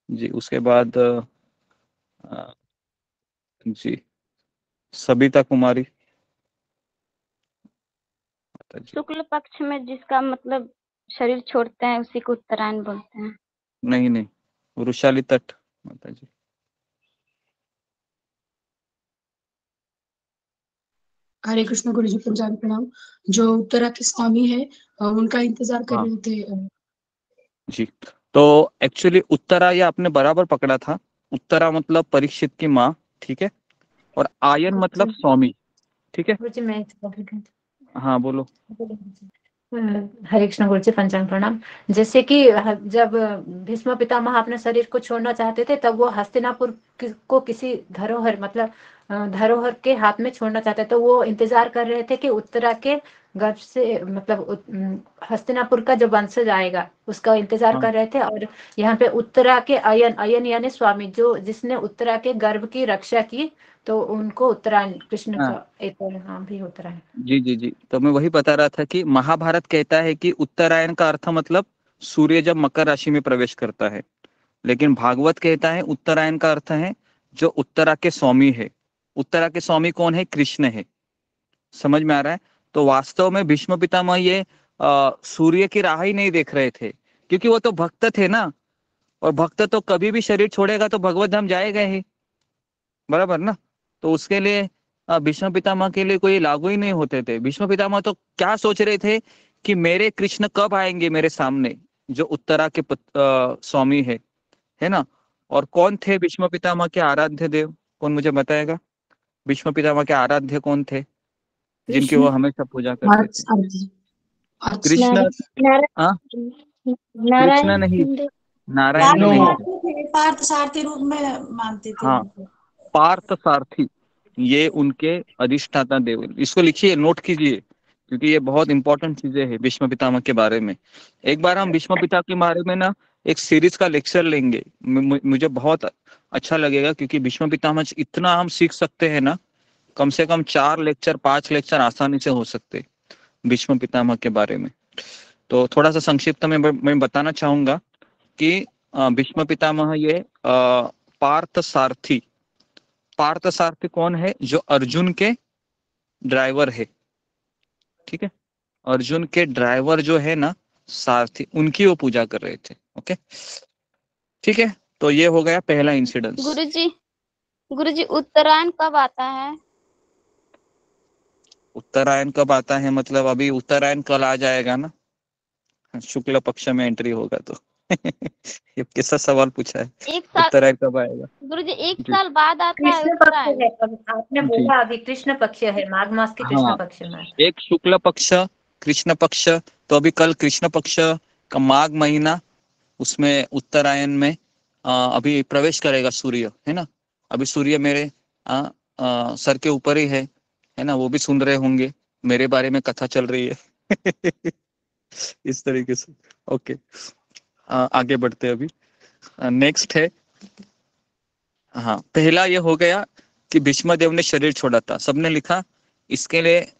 जी। उसके बाद जी सबिता कुमारी। शुक्ल पक्ष में जिसका मतलब शरीर छोड़ते हैं उसी को उत्तरायण बोलते हैं। नहीं, वृषाली तट माता जी। हरे कृष्ण गुरु जी। पंचांग प्रणाम। जो उत्तरा के स्वामी है उनका इंतजार कर रहे थे जी। तो एक्चुअली उत्तरा ये आपने बराबर पकड़ा था। उत्तरा मतलब परीक्षित की माँ, ठीक है। और आयन मतलब स्वामी, ठीक है। हाँ बोलो। हरे कृष्ण गुरु जी, पंचांग प्रणाम। जैसे कि जब भीष्म पितामह अपने शरीर को छोड़ना चाहते थे, तब वो हस्तिनापुर को किसी धरोहर मतलब धरोहर के हाथ में छोड़ना चाहते, तो वो इंतजार कर रहे थे कि उत्तरा के गर्भ से मतलब हस्तिनापुर का जो वंशज आएगा उसका इंतजार कर रहे थे। और यहाँ पे उत्तरा के अयन यानी स्वामी, जो जिसने उत्तरा के गर्भ की रक्षा की, तो उनको उत्तरायण, कृष्ण का एक नाम भी उत्तरायण। जी, तो मैं वही बता रहा था कि महाभारत कहता है कि उत्तरायण का अर्थ मतलब सूर्य जब मकर राशि में प्रवेश करता है, लेकिन भागवत कहता है उत्तरायण का अर्थ है जो उत्तरा के स्वामी है, उत्तरा के स्वामी कौन है? कृष्ण है। समझ में आ रहा है? तो वास्तव में भीष्म पितामह ये सूर्य की राह ही नहीं देख रहे थे, क्योंकि वो तो भक्त थे ना, और भक्त तो कभी भी शरीर छोड़ेगा तो भगवत धाम जाएगा ही, बराबर ना। तो उसके लिए भीष्म पितामह के लिए कोई लागू ही नहीं होते थे। भीष्म पितामह तो क्या सोच रहे थे कि मेरे कृष्ण कब आएंगे मेरे सामने, जो उत्तरा के स्वामी है ना। और कौन थे भीष्म पितामह के आराध्य देव? कौन मुझे बताएगा? भीष्म पितामह के आराध्य कौन थे जिनकी वो हमेशा पूजा करते थे? कृष्ण? कृष्ण नहीं, नारायण नहीं, पार्थ सारथी रूप में मानते थे। हाँ, पार्थ सारथी, ये उनके अधिष्ठाता देव। इसको लिखिए, नोट कीजिए, क्योंकि ये बहुत इंपॉर्टेंट चीजें हैं भीष्म पितामह के बारे में। एक बार हम भीष्म पिता के बारे में ना एक सीरीज का लेक्चर लेंगे, मुझे बहुत अच्छा लगेगा, क्योंकि भीष्म पितामह इतना हम सीख सकते हैं ना, कम से कम 4 लेक्चर 5 लेक्चर आसानी से हो सकते भीष्म पितामह के बारे में। तो थोड़ा सा संक्षिप्त में मैं बताना चाहूंगा कि भीष्म पितामह ये पार्थ सारथी कौन है? जो अर्जुन के ड्राइवर है, ठीक है। अर्जुन के ड्राइवर जो है ना सारथी, उनकी वो पूजा कर रहे थे। ओके, ठीक है। तो ये हो गया पहला इंसिडेंस। गुरुजी उत्तरायण कब आता है? उत्तरायण कब आता है मतलब अभी उत्तरायण कल आ जाएगा ना, शुक्ल पक्ष में एंट्री होगा तो ये कैसा सवाल पूछा है? उत्तरायण कब आएगा गुरुजी? 1 साल बाद आता है उत्तरायण। आपने बोला अभी कृष्ण पक्ष है, माघ मास के कृष्ण पक्ष में। एक शुक्ल पक्ष, कृष्ण पक्ष, तो अभी कल कृष्ण पक्ष का माघ महीना, उसमें उत्तरायण में अभी प्रवेश करेगा सूर्य, है ना। अभी सूर्य मेरे सर के ऊपर ही है ना। वो भी सुन रहे होंगे, मेरे बारे में कथा चल रही है इस तरीके से। ओके, आगे बढ़ते अभी। नेक्स्ट है, हाँ, पहला ये हो गया कि भीष्मदेव ने शरीर छोड़ा था, सबने लिखा। इसके लिए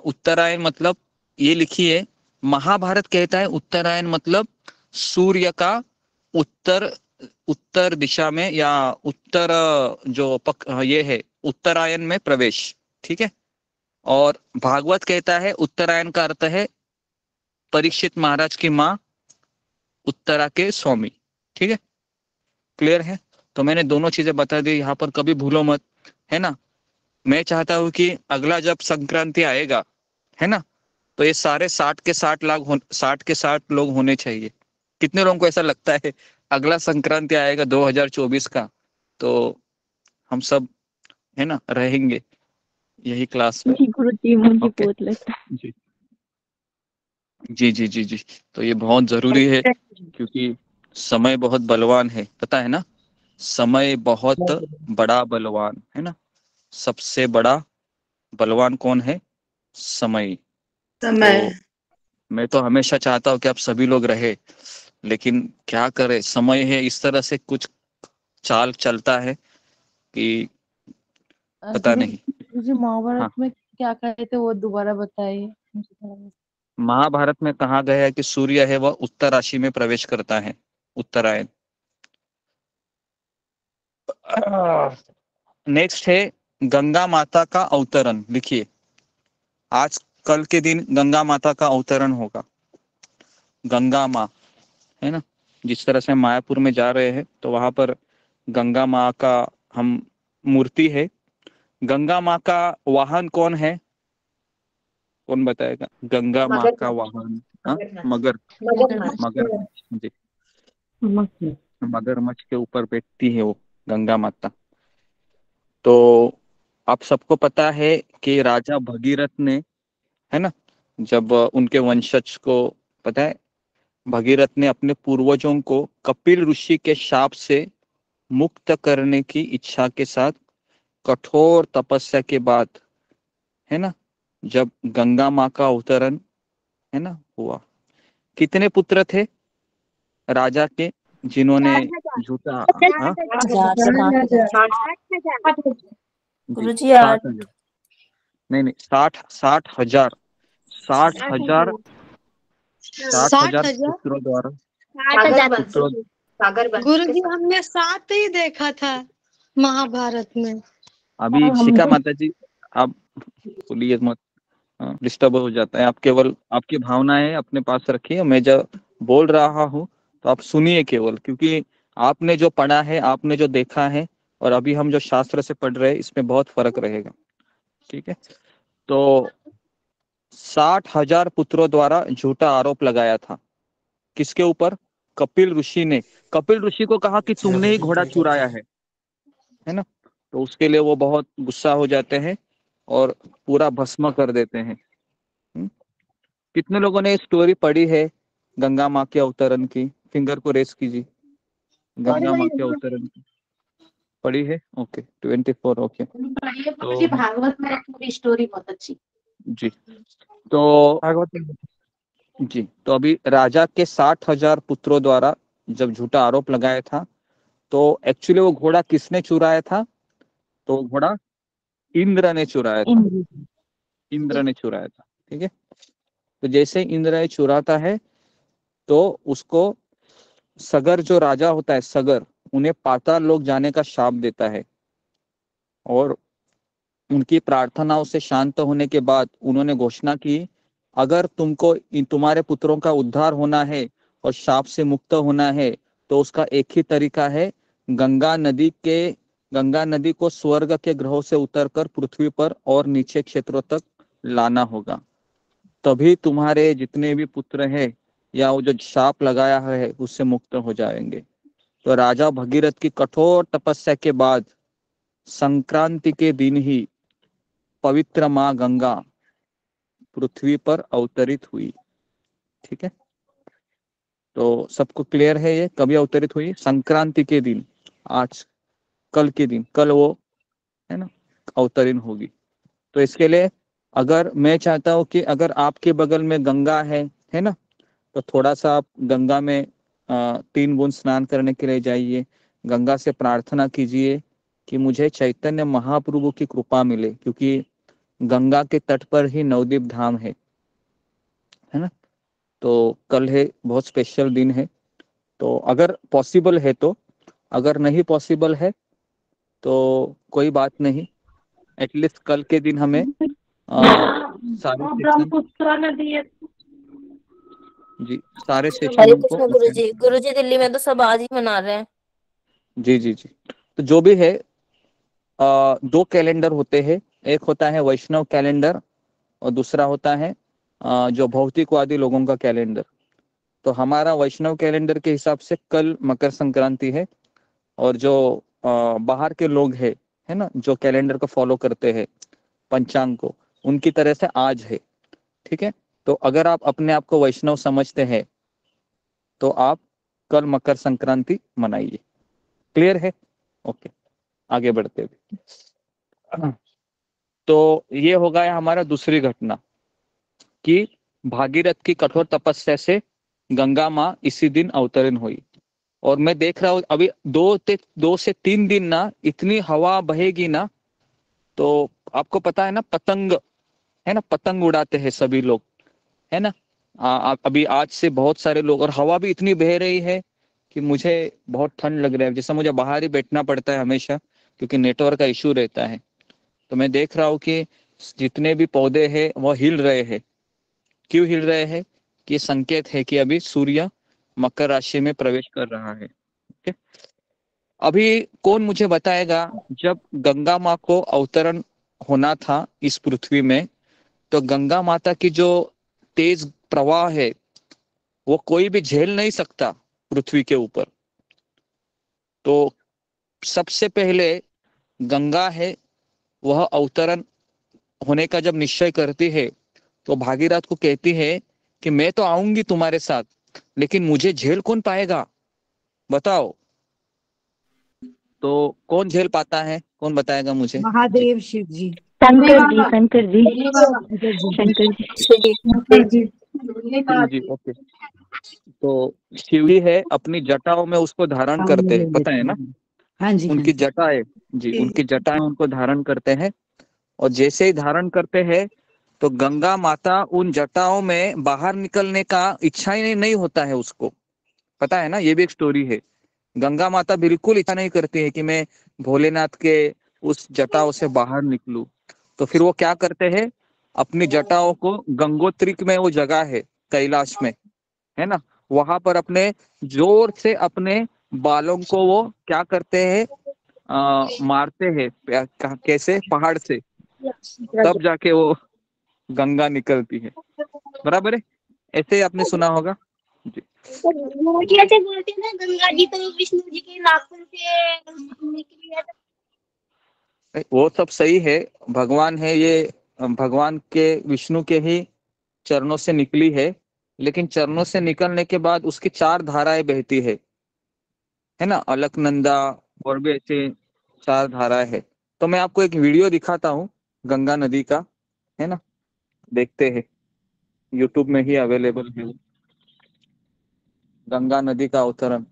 उत्तरायण मतलब ये लिखिए, महाभारत कहता है उत्तरायण मतलब सूर्य का उत्तर दिशा में या उत्तर जो ये है उत्तरायण में प्रवेश, ठीक है। और भागवत कहता है उत्तरायण का अर्थ है परीक्षित महाराज की माँ उत्तरा के स्वामी, ठीक है। क्लियर है? तो मैंने दोनों चीजें बता दी, यहाँ पर कभी भूलो मत, है ना। मैं चाहता हूँ कि अगला जब संक्रांति आएगा, है ना, तो ये सारे 60 के 60 लोग होने चाहिए। कितने लोगों को ऐसा लगता है अगला संक्रांति आएगा 2024 का, तो हम सब, है ना, रहेंगे यही क्लास में? गुरुजी मुझे बहुत लगता है। जी। तो ये बहुत जरूरी है, क्योंकि समय बहुत बलवान है, पता है ना। समय बहुत बड़ा बलवान है ना। सबसे बड़ा बलवान कौन है? समय। तो मैं तो हमेशा चाहता हूँ कि आप सभी लोग रहे, लेकिन क्या करें, समय है इस तरह से कुछ चाल चलता है कि पता नहीं। मुझे महाभारत में क्या कहे थे वो दोबारा बताइए। महाभारत में कहा गया है कि सूर्य है वह उत्तर राशि में प्रवेश करता है, उत्तरायण। नेक्स्ट है गंगा माता का अवतरण। लिखिए, आज कल के दिन गंगा माता का अवतरण होगा। गंगा माँ, है ना, जिस तरह से मायापुर में जा रहे हैं तो वहां पर गंगा माँ का हम मूर्ति है। गंगा माँ का वाहन कौन है? कौन बताएगा? गंगा माँ का वाहन मगरमच्छ के ऊपर बैठती है वो गंगा माता। तो आप सबको पता है कि राजा भगीरथ ने, है ना, जब उनके वंशज को, पता है, भगीरथ ने अपने पूर्वजों को कपिल ऋषि के शाप से मुक्त करने की इच्छा के साथ कठोर तपस्या के बाद, है ना, जब गंगा माँ का अवतरण, है ना, हुआ। कितने पुत्र थे राजा के जिन्होंने झूठा गुरुजी 60,000 पुत्रों द्वारा। गुरुजी हमने 7 ही देखा था महाभारत में। अभी शिखा माता जी आप बोलिए मत, डिस्टर्ब हो जाता है। आप केवल आपकी भावनाएं अपने पास रखिए, मैं जब बोल रहा हूँ तो आप सुनिए केवल, क्योंकि आपने जो पढ़ा है, आपने जो देखा है और अभी हम जो शास्त्र से पढ़ रहे हैं इसमें बहुत फर्क रहेगा। ठीक है, तो 60,000 पुत्रों द्वारा झूठा आरोप लगाया था। किसके ऊपर? कपिल ऋषि ने। कपिल ऋषि को कहा कि तुमने ही घोड़ा चुराया है ना। तो उसके लिए वो बहुत गुस्सा हो जाते हैं और पूरा भस्म कर देते हैं। कितने लोगों ने स्टोरी पढ़ी है गंगा माँ के अवतरण की? फिंगर को रेस कीजिए। गंगा माँ के अवतरण की पढ़ी है? ओके, 24। ओके, तो भागवत में पूरी स्टोरी बहुत अच्छी जी। तो भागवत जी, तो अभी राजा के 60,000 पुत्रों द्वारा जब झूठा आरोप लगाया था, तो एक्चुअली वो घोड़ा किसने चुराया था? तो घोड़ा इंद्र ने चुराया था। इंद्र ने चुराया था। ठीक है, तो जैसे इंद्र ने चुराता है तो उसको सगर जो राजा होता है, सगर, उन्हें पाताल लोक जाने का शाप देता है। और उनकी प्रार्थनाओं से शांत होने के बाद उन्होंने घोषणा की, अगर तुमको तुम्हारे पुत्रों का उद्धार होना है और शाप से मुक्त होना है तो उसका एक ही तरीका है, गंगा नदी को स्वर्ग के ग्रहों से उतरकर पृथ्वी पर और नीचे क्षेत्रों तक लाना होगा, तभी तुम्हारे जितने भी पुत्र हैं या वो जो शाप लगाया है उससे मुक्त हो जाएंगे। तो राजा भगीरथ की कठोर तपस्या के बाद संक्रांति के दिन ही पवित्र माँ गंगा पृथ्वी पर अवतरित हुई। ठीक है, तो सबको क्लियर है ये कभी अवतरित हुई? संक्रांति के दिन, आज कल के दिन, कल वो है ना अवतरण होगी। तो इसके लिए अगर मैं चाहता हूँ कि अगर आपके बगल में गंगा है ना, तो थोड़ा सा आप गंगा में 3 बूंद स्नान करने के लिए जाइए। गंगा से प्रार्थना कीजिए कि मुझे चैतन्य महाप्रभु की कृपा मिले, क्योंकि गंगा के तट पर ही नवदीप धाम है ना। तो कल है, बहुत स्पेशल दिन है। तो अगर पॉसिबल है तो, अगर नहीं पॉसिबल है तो कोई बात नहीं, एटलीस्ट कल के दिन हमें सारे ब्रह्मपुत्र नदी है जी, सारे हरे सेशन को कृष्ण गुरु जी दिल्ली में तो सब आज ही मना रहे हैं। जी जी जी। तो जो भी है 2 कैलेंडर होते हैं, एक होता है वैष्णव कैलेंडर और दूसरा होता है जो भौतिकवादी लोगों का कैलेंडर। तो हमारा वैष्णव कैलेंडर के हिसाब से कल मकर संक्रांति है, और जो बाहर के लोग है ना, जो कैलेंडर को फॉलो करते हैं, पंचांग को, उनकी तरह से आज है। ठीक है, तो अगर आप अपने आप को वैष्णव समझते हैं तो आप कल मकर संक्रांति मनाइए। क्लियर है? ओके, आगे बढ़ते हैं। तो ये हो गया हमारा दूसरी घटना कि भागीरथ की कठोर तपस्या से गंगा माँ इसी दिन अवतरण हुई। और मैं देख रहा हूँ अभी 2 से 3 दिन ना इतनी हवा बहेगी ना, तो आपको पता है ना, पतंग है ना, पतंग उड़ाते हैं सभी लोग, है ना। अभी आज से बहुत सारे लोग, और हवा भी इतनी बह रही है कि मुझे बहुत ठंड लग रहा है, जैसा मुझे बाहर ही बैठना पड़ता है हमेशा, क्योंकि नेटवर्क का इशू रहता है। तो मैं देख रहा हूँ कि जितने भी पौधे हैं वो हिल रहे हैं। क्यों हिल रहे हैं? कि संकेत है कि अभी सूर्य मकर राशि में प्रवेश कर रहा है। okay? अभी कौन मुझे बताएगा, जब गंगा माँ को अवतरण होना था इस पृथ्वी में, तो गंगा माता की जो तेज प्रवाह है वो कोई भी झेल नहीं सकता पृथ्वी के ऊपर। तो सबसे पहले गंगा है, वह अवतरण होने का जब निश्चय करती है तो भागीरथ को कहती है कि मैं तो आऊंगी तुम्हारे साथ, लेकिन मुझे झेल कौन पाएगा बताओ। तो कौन झेल पाता है, कौन बताएगा मुझे? महादेव शिव जी। शंकर जी जी ओके। तो शिव जी है, अपनी जटाओं में उसको धारण करते हैं, पता है ना। हाँ जी, उनकी जटाएं जी, उनकी जटाएं उनको धारण करते हैं, और जैसे ही धारण करते हैं तो गंगा माता उन जटाओं में बाहर निकलने का इच्छा ही नहीं होता है उसको, पता है ना। ये भी एक स्टोरी है। गंगा माता बिल्कुल इच्छा नहीं करती है कि मैं भोलेनाथ के उस जटाओं से बाहर निकलूं। तो फिर वो क्या करते हैं, अपनी जटाओं को गंगोत्री में वो जगह है कैलाश में, है ना, वहां पर अपने जोर से अपने बालों को वो क्या करते हैं, मारते हैं। कैसे? पहाड़ से, तब जाके वो गंगा निकलती है। बराबर है, ऐसे आपने सुना होगा जी। गुरुजी ऐसे बोलते हैं ना, गंगा जी तो विष्णु जी के नाखून से निकली है। वो सब सही है, भगवान है ये, भगवान के विष्णु के ही चरणों से निकली है, लेकिन चरणों से निकलने के बाद उसकी 4 धाराएं बहती है ना, अलकनंदा और भी ऐसे 4 धाराएं है। तो मैं आपको एक वीडियो दिखाता हूँ गंगा नदी का, है ना, देखते हैं, यूट्यूब में ही अवेलेबल है गंगा नदी का अवतरण।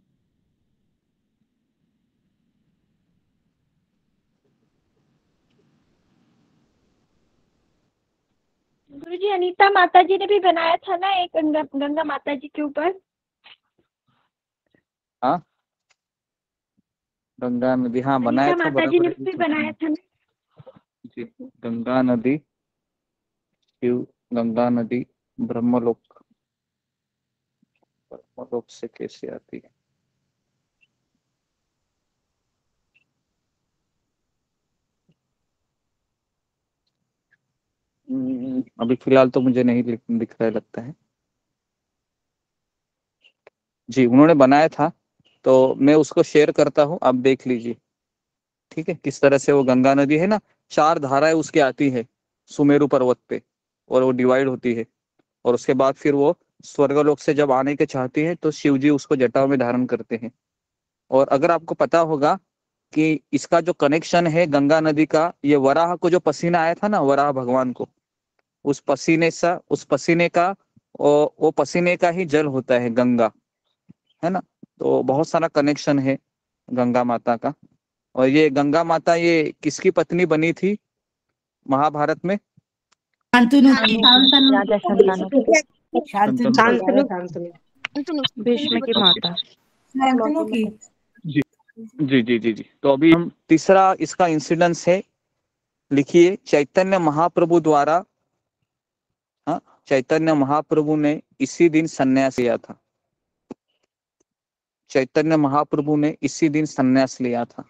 गुरुजी अनीता माता जी ने भी बनाया था ना एक गंगा माता जी के ऊपर। हाँ, गंगा नदी, हाँ बनाया अनीता था, माता जी ने बराबर भी बनाया था ना जी। गंगा नदी, शिव गंगा नदी ब्रह्मलोक, ब्रह्मलोक से कैसे आती है? अभी फिलहाल तो मुझे नहीं दिख रहा लगता है जी, उन्होंने बनाया था, तो मैं उसको शेयर करता हूँ, आप देख लीजिए, ठीक है, किस तरह से वो गंगा नदी है ना, 4 धाराएं उसकी आती है सुमेरु पर्वत पे, और वो डिवाइड होती है, और उसके बाद फिर वो स्वर्गलोक से जब आने के चाहती है तो शिव जी उसको जटाओं में धारण करते हैं। और अगर आपको पता होगा कि इसका जो कनेक्शन है गंगा नदी का, ये वराह को जो पसीना आया था ना, वराह भगवान को, उस पसीने का वो पसीने का ही जल होता है गंगा, है ना। तो बहुत सारा कनेक्शन है गंगा माता का। और ये गंगा माता ये किसकी पत्नी बनी थी महाभारत में? शांतनु की। राजा शंतनु की। शांतनु भीष्म की माता। शांतनु की। जी जी जी जी जी। तो अभी हम तीसरा इसका इंसिडेंस है, लिखिए, चैतन्य महाप्रभु द्वारा, हाँ, चैतन्य महाप्रभु ने इसी दिन संन्यास लिया था। चैतन्य महाप्रभु ने इसी दिन संन्यास लिया था।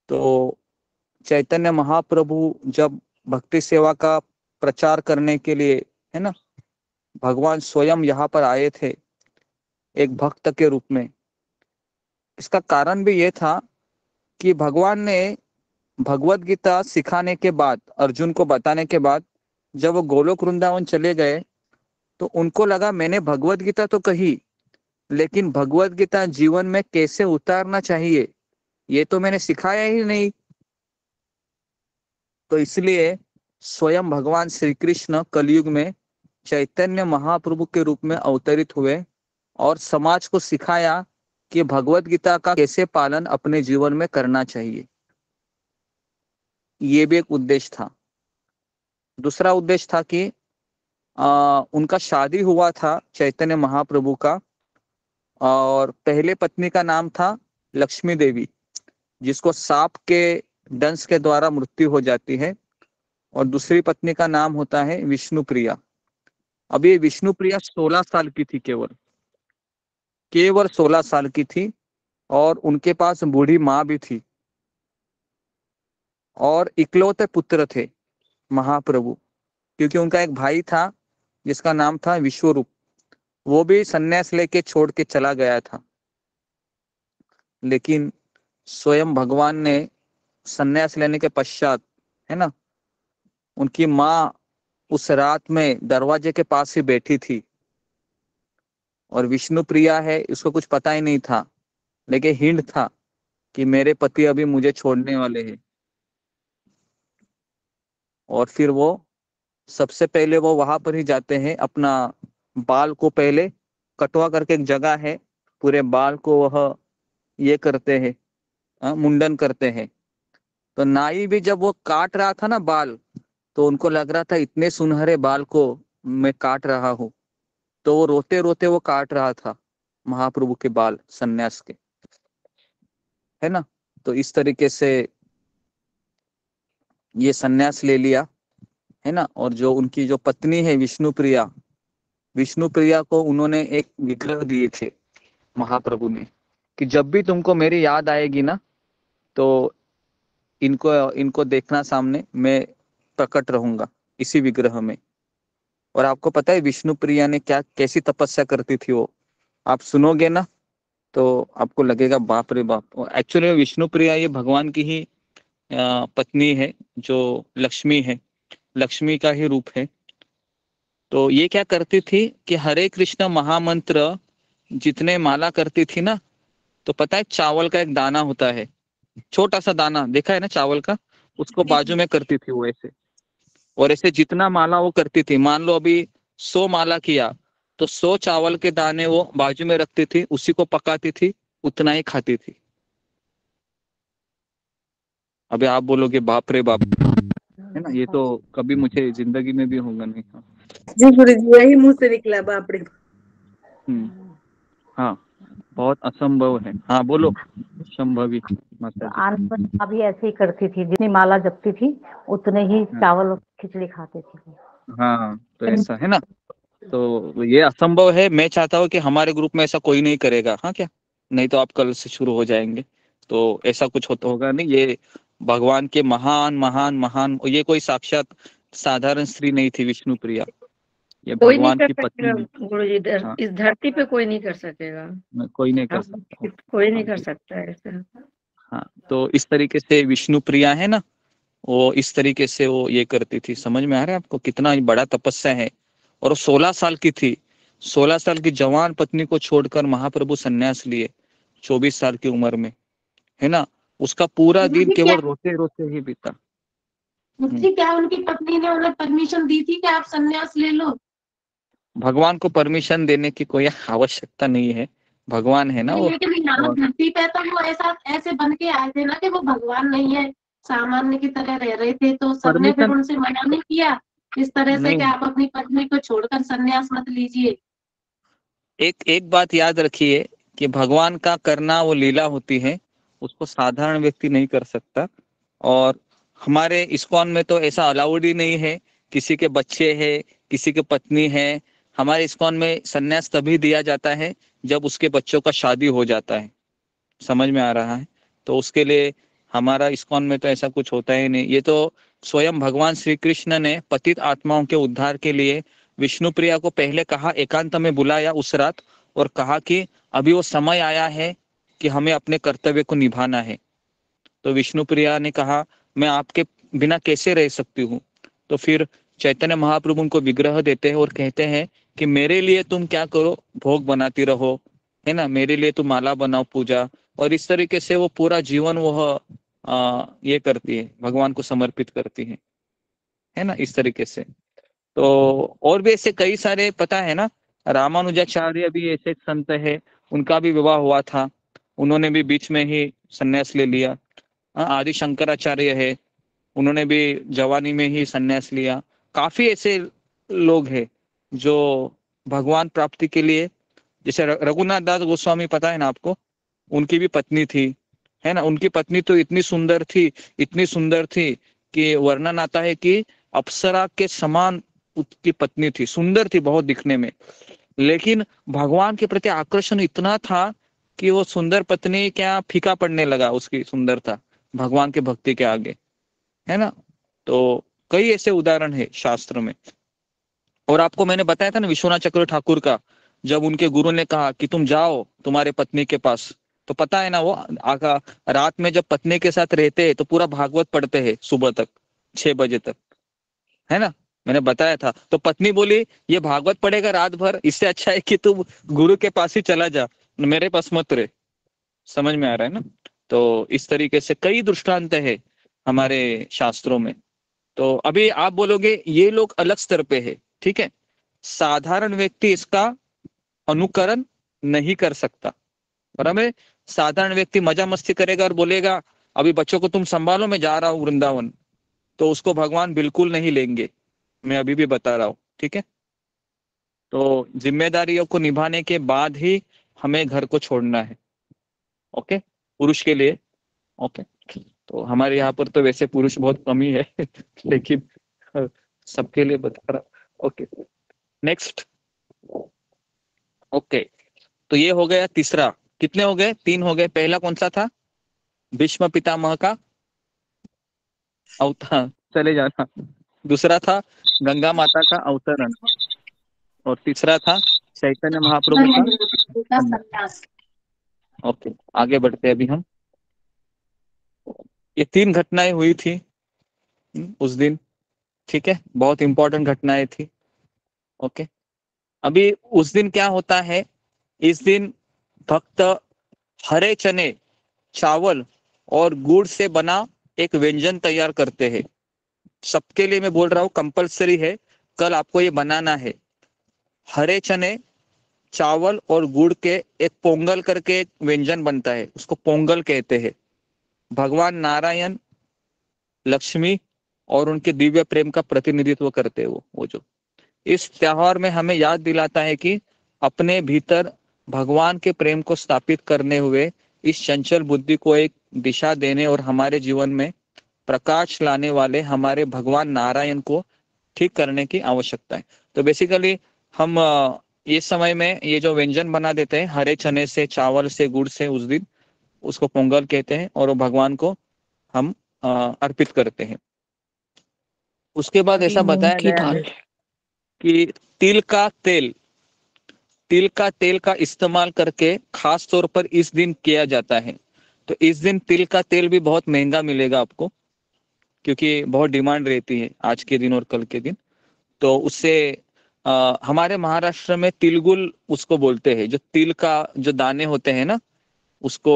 तो चैतन्य महाप्रभु जब भक्ति सेवा का प्रचार करने के लिए, है ना, भगवान स्वयं यहाँ पर आए थे एक भक्त के रूप में। इसका कारण भी ये था कि भगवान ने भगवत गीता सिखाने के बाद, अर्जुन को बताने के बाद, जब वो गोलोक वृंदावन चले गए तो उनको लगा मैंने भगवत गीता तो कही, लेकिन भगवत गीता जीवन में कैसे उतारना चाहिए ये तो मैंने सिखाया ही नहीं। तो इसलिए स्वयं भगवान श्री कृष्ण कलयुग में चैतन्य महाप्रभु के रूप में अवतरित हुए और समाज को सिखाया कि भगवत गीता का कैसे पालन अपने जीवन में करना चाहिए। ये भी एक उद्देश्य था। दूसरा उद्देश्य था कि उनका शादी हुआ था चैतन्य महाप्रभु का, और पहले पत्नी का नाम था लक्ष्मी देवी, जिसको सांप के दंश के द्वारा मृत्यु हो जाती है, और दूसरी पत्नी का नाम होता है विष्णु प्रिया। अब ये विष्णु प्रिया 16 साल की थी, केवल 16 साल की थी, और उनके पास बूढ़ी माँ भी थी, और इकलौते पुत्र थे महाप्रभु, क्योंकि उनका एक भाई था जिसका नाम था विश्वरूप, वो भी सन्यास लेके छोड़ के चला गया था। लेकिन स्वयं भगवान ने सन्यास लेने के पश्चात, है ना, उनकी माँ उस रात में दरवाजे के पास ही बैठी थी, और विष्णु प्रिया है इसको कुछ पता ही नहीं था, लेकिन हिंट था कि मेरे पति अभी मुझे छोड़ने वाले हैं। और फिर वो सबसे पहले वो वहां पर ही जाते हैं, अपना बाल को पहले कटवा करके, एक जगह है, पूरे बाल को वह ये करते हैं, मुंडन करते हैं। तो नाई भी जब वो काट रहा था ना बाल, तो उनको लग रहा था इतने सुनहरे बाल को मैं काट रहा हूँ, तो वो रोते रोते वो काट रहा था महाप्रभु के बाल सन्यास के, है ना। तो इस तरीके से ये सन्यास ले लिया, है ना। और जो उनकी जो पत्नी है विष्णुप्रिया को उन्होंने एक विग्रह दिए थे महाप्रभु ने, कि जब भी तुमको मेरी याद आएगी ना, तो इनको देखना सामने, मैं प्रकट रहूंगा इसी विग्रह में। और आपको पता है विष्णुप्रिया ने कैसी तपस्या करती थी वो, आप सुनोगे ना तो आपको लगेगा बाप रे बाप। एक्चुअली विष्णुप्रिया ये भगवान की ही पत्नी है, जो लक्ष्मी है, लक्ष्मी का ही रूप है। तो ये क्या करती थी कि हरे कृष्ण महामंत्र जितने माला करती थी ना, तो पता है चावल का एक दाना होता है, छोटा सा दाना देखा है ना चावल का, उसको बाजू में करती थी वो ऐसे। और ऐसे जितना माला वो करती थी, मान लो अभी 100 माला किया तो 100 चावल के दाने वो बाजू में रखती थी, उसी को पकाती थी, उतना ही खाती थी। अभी आप बोलोगे बाप रे बाप, है ना, ये तो कभी मुझे जिंदगी में भी होगा नहीं। जी गुरु जी, यही मुंह से निकला बाप रे। हाँ, बहुत असंभव है। हाँ बोलो संभवी माता जी। आनंद भी ऐसे ही करती थी, जितनी माला जपती थी उतने ही चावल और खिचड़ी खाते थे। हाँ, तो ऐसा है ना, तो ये असंभव है। मैं चाहता हूँ कि हमारे ग्रुप में ऐसा कोई नहीं करेगा। हाँ क्या, नहीं तो आप कल से शुरू हो जाएंगे, तो ऐसा कुछ होगा नहीं। ये भगवान के महान महान महान, ये कोई साक्षात साधारण स्त्री नहीं थी विष्णुप्रिया, ये कोई नहीं भगवान कर की सकेगा पत्नी। गुरु जी, हाँ, इस धरती पे कोई नहीं कर सकेगा, कोई नहीं कर सकता। कोई नहीं कर सकता है ऐसा। हाँ, तो इस तरीके से विष्णुप्रिया है ना, वो इस तरीके से वो ये करती थी। समझ में आ रहा है आपको कितना बड़ा तपस्या है। और वो 16 साल की थी, 16 साल की जवान पत्नी को छोड़कर महाप्रभु सन्यास लिए 24 साल की उम्र में, है ना। उसका पूरा दिन केवल रोते रोते ही बीता। मुझे क्या उनकी पत्नी ने उन्हें परमिशन दी थी कि आप सन्यास ले लो? भगवान को परमिशन देने की कोई आवश्यकता नहीं है, भगवान है ना वो। लेकिन यहाँ धरती पे तो वो ऐसे बन के आए थे ना कि वो भगवान नहीं है, सामान्य की तरह रह रहे थे, तो सबने फिर उनसे मना नहीं किया इस तरह से कि आप अपनी पत्नी को छोड़कर सन्यास मत लीजिए। एक बात याद रखिए कि भगवान का करना वो लीला होती है, उसको साधारण व्यक्ति नहीं कर सकता। और हमारे इस्कॉन में तो ऐसा अलाउड ही नहीं है, किसी के बच्चे हैं, किसी के पत्नी है। हमारे इस्कॉन में सन्यास तभी दिया जाता है जब उसके बच्चों का शादी हो जाता है। समझ में आ रहा है? तो उसके लिए हमारा इस्कॉन में तो ऐसा कुछ होता ही नहीं। ये तो स्वयं भगवान श्री कृष्ण ने पतित आत्माओं के उद्धार के लिए विष्णुप्रिया को पहले कहा, एकांत में बुलाया उस रात और कहा कि अभी वो समय आया है कि हमें अपने कर्तव्य को निभाना है। तो विष्णुप्रिया ने कहा, मैं आपके बिना कैसे रह सकती हूँ। तो फिर चैतन्य महाप्रभु उनको विग्रह देते हैं और कहते हैं कि मेरे लिए तुम क्या करो, भोग बनाती रहो, है ना, मेरे लिए तुम माला बनाओ, पूजा। और इस तरीके से वो पूरा जीवन वह ये करती है, भगवान को समर्पित करती है ना, इस तरीके से। तो और भी ऐसे कई सारे पता है ना, रामानुजाचार्य भी ऐसे एक संत है, उनका भी विवाह हुआ था, उन्होंने भी बीच में ही संन्यास ले लिया। आदि शंकराचार्य है, उन्होंने भी जवानी में ही संन्यास लिया। काफी ऐसे लोग हैं जो भगवान प्राप्ति के लिए, जैसे रघुनाथ दास गोस्वामी पता है ना आपको, उनकी भी पत्नी थी, है ना। उनकी पत्नी तो इतनी सुंदर थी, इतनी सुंदर थी कि वर्णन आता है कि अप्सरा के समान उसकी पत्नी थी, सुंदर थी बहुत दिखने में। लेकिन भगवान के प्रति आकर्षण इतना था कि वो सुंदर पत्नी क्या फीका पड़ने लगा उसकी सुंदरता भगवान के भक्ति के आगे, है ना। तो कई ऐसे उदाहरण है शास्त्र में। और आपको मैंने बताया था ना विश्वनाथ चक्र ठाकुर का, जब उनके गुरु ने कहा कि तुम जाओ तुम्हारे पत्नी के पास, तो पता है ना वो आका रात में जब पत्नी के साथ रहते हैं तो पूरा भागवत पढ़ते हैं सुबह तक 6 बजे तक, है ना, मैंने बताया था। तो पत्नी बोली ये भागवत पढ़ेगा रात भर, इससे अच्छा है कि तू गुरु के पास ही चला जा, मेरे पास मत रहे। समझ में आ रहा है ना। तो इस तरीके से कई दृष्टांत है हमारे शास्त्रों में। तो अभी आप बोलोगे ये लोग अलग स्तर पे है, ठीक है, साधारण व्यक्ति इसका अनुकरण नहीं कर सकता। बराबर, साधारण व्यक्ति मजा मस्ती करेगा और बोलेगा अभी बच्चों को तुम संभालो, मैं जा रहा हूँ वृंदावन, तो उसको भगवान बिल्कुल नहीं लेंगे, मैं अभी भी बता रहा हूँ, ठीक है। तो जिम्मेदारियों को निभाने के बाद ही हमें घर को छोड़ना है, ओके। पुरुष के लिए ओके, तो हमारे यहाँ पर तो वैसे पुरुष बहुत कम ही है लेकिन सबके लिए बता रहा। Okay, next. ओके, तो ये हो गया तीसरा। कितने हो गए? 3 हो गए। पहला कौन सा था? भीष्म पितामह का अवतार, चले जाना। दूसरा था गंगा माता का अवतरण, और तीसरा था चैतन्य महाप्रभु का संन्यास। ओके, आगे बढ़ते हैं अभी हम। ये 3 घटनाएं हुई थी उस दिन, ठीक है, बहुत इंपॉर्टेंट घटनाएं थी। ओके, अभी उस दिन क्या होता है? इस दिन भक्त हरे चने, चावल और गुड़ से बना एक व्यंजन तैयार करते हैं। सबके लिए मैं बोल रहा हूँ, कंपलसरी है, कल आपको ये बनाना है। हरे चने, चावल और गुड़ के एक पोंगल करके एक व्यंजन बनता है, उसको पोंगल कहते हैं। भगवान नारायण, लक्ष्मी और उनके दिव्य प्रेम का प्रतिनिधित्व करते हैं वो जो इस त्योहार में हमें याद दिलाता है कि अपने भीतर भगवान के प्रेम को स्थापित करने हुए इस चंचल बुद्धि को एक दिशा देने और हमारे जीवन में प्रकाश लाने वाले हमारे भगवान नारायण को ठीक करने की आवश्यकता है। तो बेसिकली हम ये समय में ये जो व्यंजन बना देते हैं हरे चने से, चावल से, गुड़ से, उस दिन उसको पोंगल कहते हैं और वो भगवान को हम अर्पित करते हैं। उसके बाद ऐसा बताया गया है कि तिल का तेल का इस्तेमाल करके खास तौर पर इस दिन किया जाता है। तो इस दिन तिल का तेल भी बहुत महंगा मिलेगा आपको, क्योंकि बहुत डिमांड रहती है आज के दिन और कल के दिन। तो उससे हमारे महाराष्ट्र में तिलगुल उसको बोलते हैं, जो तिल का जो दाने होते हैं ना, उसको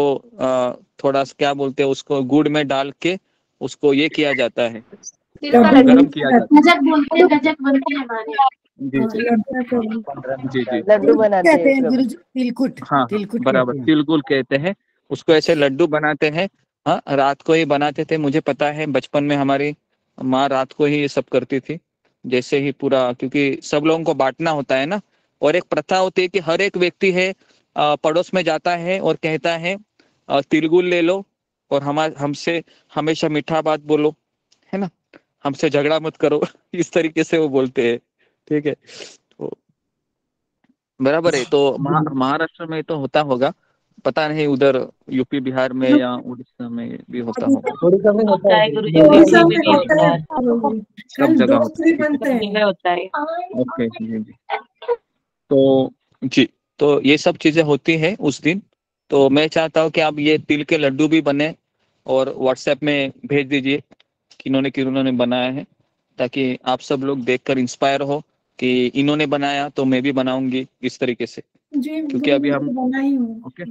थोड़ा क्या बोलते हैं, उसको गुड़ में डाल के उसको ये किया जाता है, गरम किया जाता है। गजक बोलते हैं, गजक बनते हैं हमारे। जी, लड्डू बनाते हैं गुरुजी, तिलकुट। हाँ, बराबर, तिलगुल कहते हैं उसको। ऐसे लड्डू बनाते हैं। हाँ, रात को ही बनाते थे। मुझे पता है बचपन में हमारी माँ रात को ही ये सब करती थी, जैसे ही पूरा, क्योंकि सब लोगों को बांटना होता है ना। और एक प्रथा होती है कि हर एक व्यक्ति है पड़ोस में जाता है और कहता है तिलगुल ले लो और हमसे हमेशा मीठा बात बोलो, है ना, हमसे झगड़ा मत करो इस तरीके से वो बोलते हैं, ठीक है। तो बराबर है। तो महाराष्ट्र में तो होता होगा, पता नहीं उधर यूपी बिहार में या उड़ीसा में भी होता होगा। सब जगह होता है। ओके जी। तो ये सब चीजें होती हैं उस दिन। तो मैं चाहता हूँ कि आप ये तिल के लड्डू भी बने और व्हाट्सएप में भेज दीजिए किन्होंने बनाया है, ताकि आप सब लोग देखकर इंस्पायर हो कि इन्होंने बनाया तो मैं भी बनाऊंगी इस तरीके से, क्योंकि अभी हम ओके।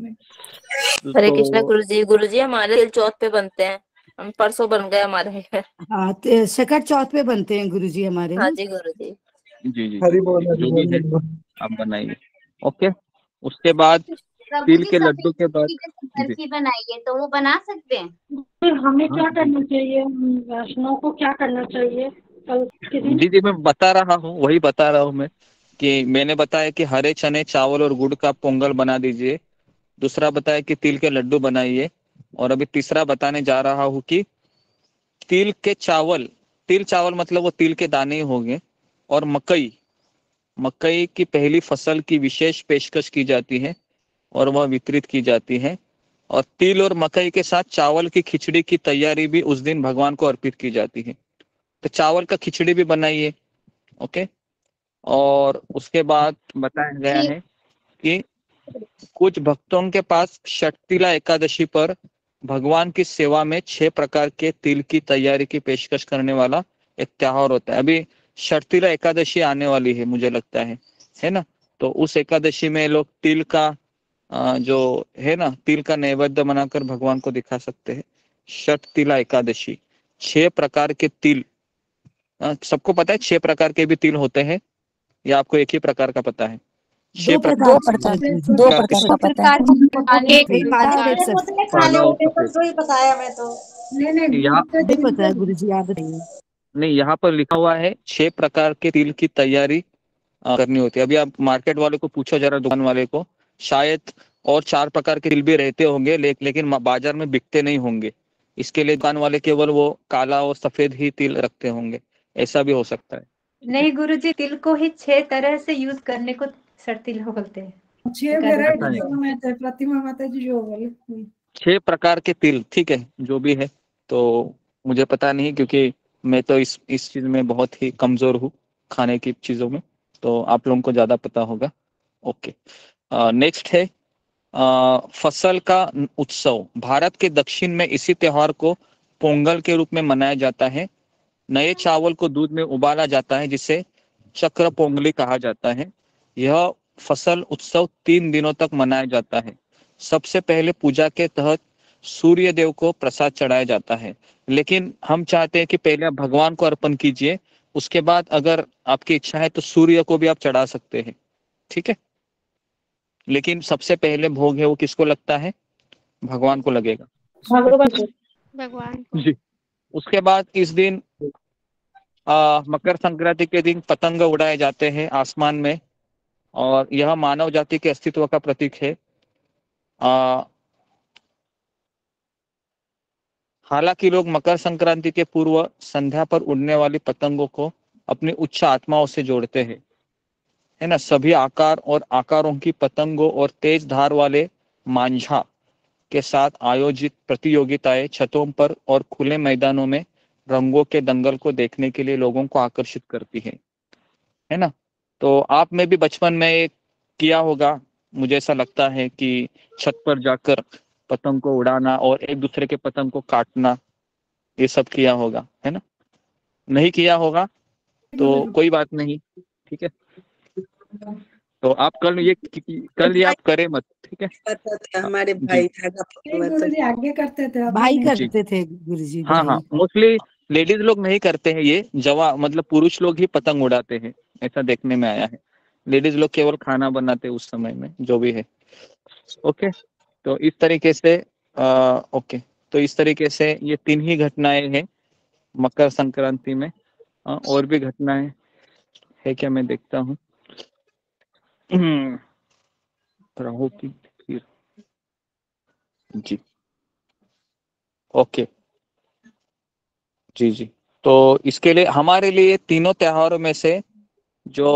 हरे कृष्णा गुरुजी हमारे तिल चौथ पे बनते हैं, हम परसों बन गए हमारे। हाँ, शकट चौथ पे बनते हैं गुरुजी हमारे। हाँ जी गुरुजी। जी, जो भी है आप बनाइए। ओके, उसके बाद तिल के लड्डू के बाद बर्फी बनाइए, तो वो बना सकते हैं। हमें क्या करना चाहिए, वैष्णव को क्या करना चाहिए कल के दिन? जी, मैं बता रहा हूँ, वही बता रहा हूँ मैं, कि मैंने बताया कि हरे चने, चावल और गुड़ का पोंगल बना दीजिए। दूसरा बताया कि तिल के लड्डू बनाइए। और अभी तीसरा बताने जा रहा हूँ कि तिल चावल मतलब वो तिल के दाने ही होंगे, और मकई की पहली फसल की विशेष पेशकश की जाती है और वह वितरित की जाती है। और तिल और मकई के साथ चावल की खिचड़ी की तैयारी भी उस दिन भगवान को अर्पित की जाती है। तो चावल का खिचड़ी भी बनाइए। ओके, और उसके बाद बताया गया है कि कुछ भक्तों के पास षटतिला एकादशी पर भगवान की सेवा में 6 प्रकार के तिल की तैयारी की पेशकश करने वाला एक त्योहार होता है। अभी षटतिला एकादशी आने वाली है, मुझे लगता है ना। तो उस एकादशी में लोग तिल का जो है ना, तिल का नैवेद्य बनाकर भगवान को दिखा सकते हैं। षटतिला एकादशी, 6 प्रकार के तिल। सबको पता है 6 प्रकार के भी तिल होते हैं, या आपको एक ही प्रकार का पता है? 6 प्रकार का पता है। बताया मैं तो यहाँ पता है गुरुजी, आप बताइए। नहीं, यहाँ पर लिखा हुआ है 6 प्रकार के तिल की तैयारी करनी होती है। अभी आप मार्केट वाले को पूछो जरा, दुकान वाले को, शायद और 4 प्रकार के तिल भी रहते होंगे, लेकिन बाजार में बिकते नहीं होंगे। इसके लिए दुकान वाले केवल वो काला और सफेद ही तिल रखते होंगे, ऐसा भी हो सकता है। नहीं गुरुजी, तिल को ही 6 तरह से यूज करने को तिल बोलते हैं। 6 वेराइटी में प्रतिमा माता जी जो बोले 6 प्रकार के तिल, ठीक है, जो भी है। तो मुझे पता नहीं, क्योंकि मैं तो इस चीज में बहुत ही कमजोर हूँ, खाने की चीजों में, तो आप लोगों को ज्यादा पता होगा। ओके, नेक्स्ट है फसल का उत्सव। भारत के दक्षिण में इसी त्योहार को पोंगल के रूप में मनाया जाता है। नए चावल को दूध में उबाला जाता है, जिसे चक्र पोंगली कहा जाता है। यह फसल उत्सव 3 दिनों तक मनाया जाता है। सबसे पहले पूजा के तहत सूर्य देव को प्रसाद चढ़ाया जाता है, लेकिन हम चाहते हैं कि पहले आप भगवान को अर्पण कीजिए, उसके बाद अगर आपकी इच्छा है तो सूर्य को भी आप चढ़ा सकते हैं, ठीक है। लेकिन सबसे पहले भोग है वो किसको लगता है? भगवान को लगेगा, भगवान को। जी। उसके बाद इस दिन मकर संक्रांति के दिन पतंग उड़ाए जाते हैं आसमान में, और यह मानव जाति के अस्तित्व का प्रतीक है। हालांकि लोग मकर संक्रांति के पूर्व संध्या पर उड़ने वाली पतंगों को अपनी उच्च आत्माओं से जोड़ते हैं, है ना। सभी आकार और आकारों की पतंगों और तेज धार वाले मांझा के साथ आयोजित प्रतियोगिताएं छतों पर और खुले मैदानों में रंगों के दंगल को देखने के लिए लोगों को आकर्षित करती है ना। तो आप में भी बचपन में एक किया होगा, मुझे ऐसा लगता है कि छत पर जाकर पतंग को उड़ाना और एक दूसरे के पतंग को काटना, ये सब किया होगा, है ना। नहीं किया होगा तो कोई बात नहीं, ठीक है। तो आप कल ये आप करें मत, ठीक है। हमारे भाई था गुरुजी आगे करते थे, भाई करते थे गुरुजी। हाँ, मोस्टली लेडीज लोग नहीं करते हैं ये, मतलब पुरुष लोग ही पतंग उड़ाते हैं, ऐसा देखने में आया है। लेडीज लोग केवल खाना बनाते उस समय में, जो भी है। ओके, तो इस तरीके से तो इस तरीके से ये 3 ही घटनाएं हैं मकर संक्रांति में। और भी घटनाएं है क्या, मैं देखता हूँ। राहु की खीर, जी, ओके, जी। तो इसके लिए हमारे लिए तीनों त्योहारों में से जो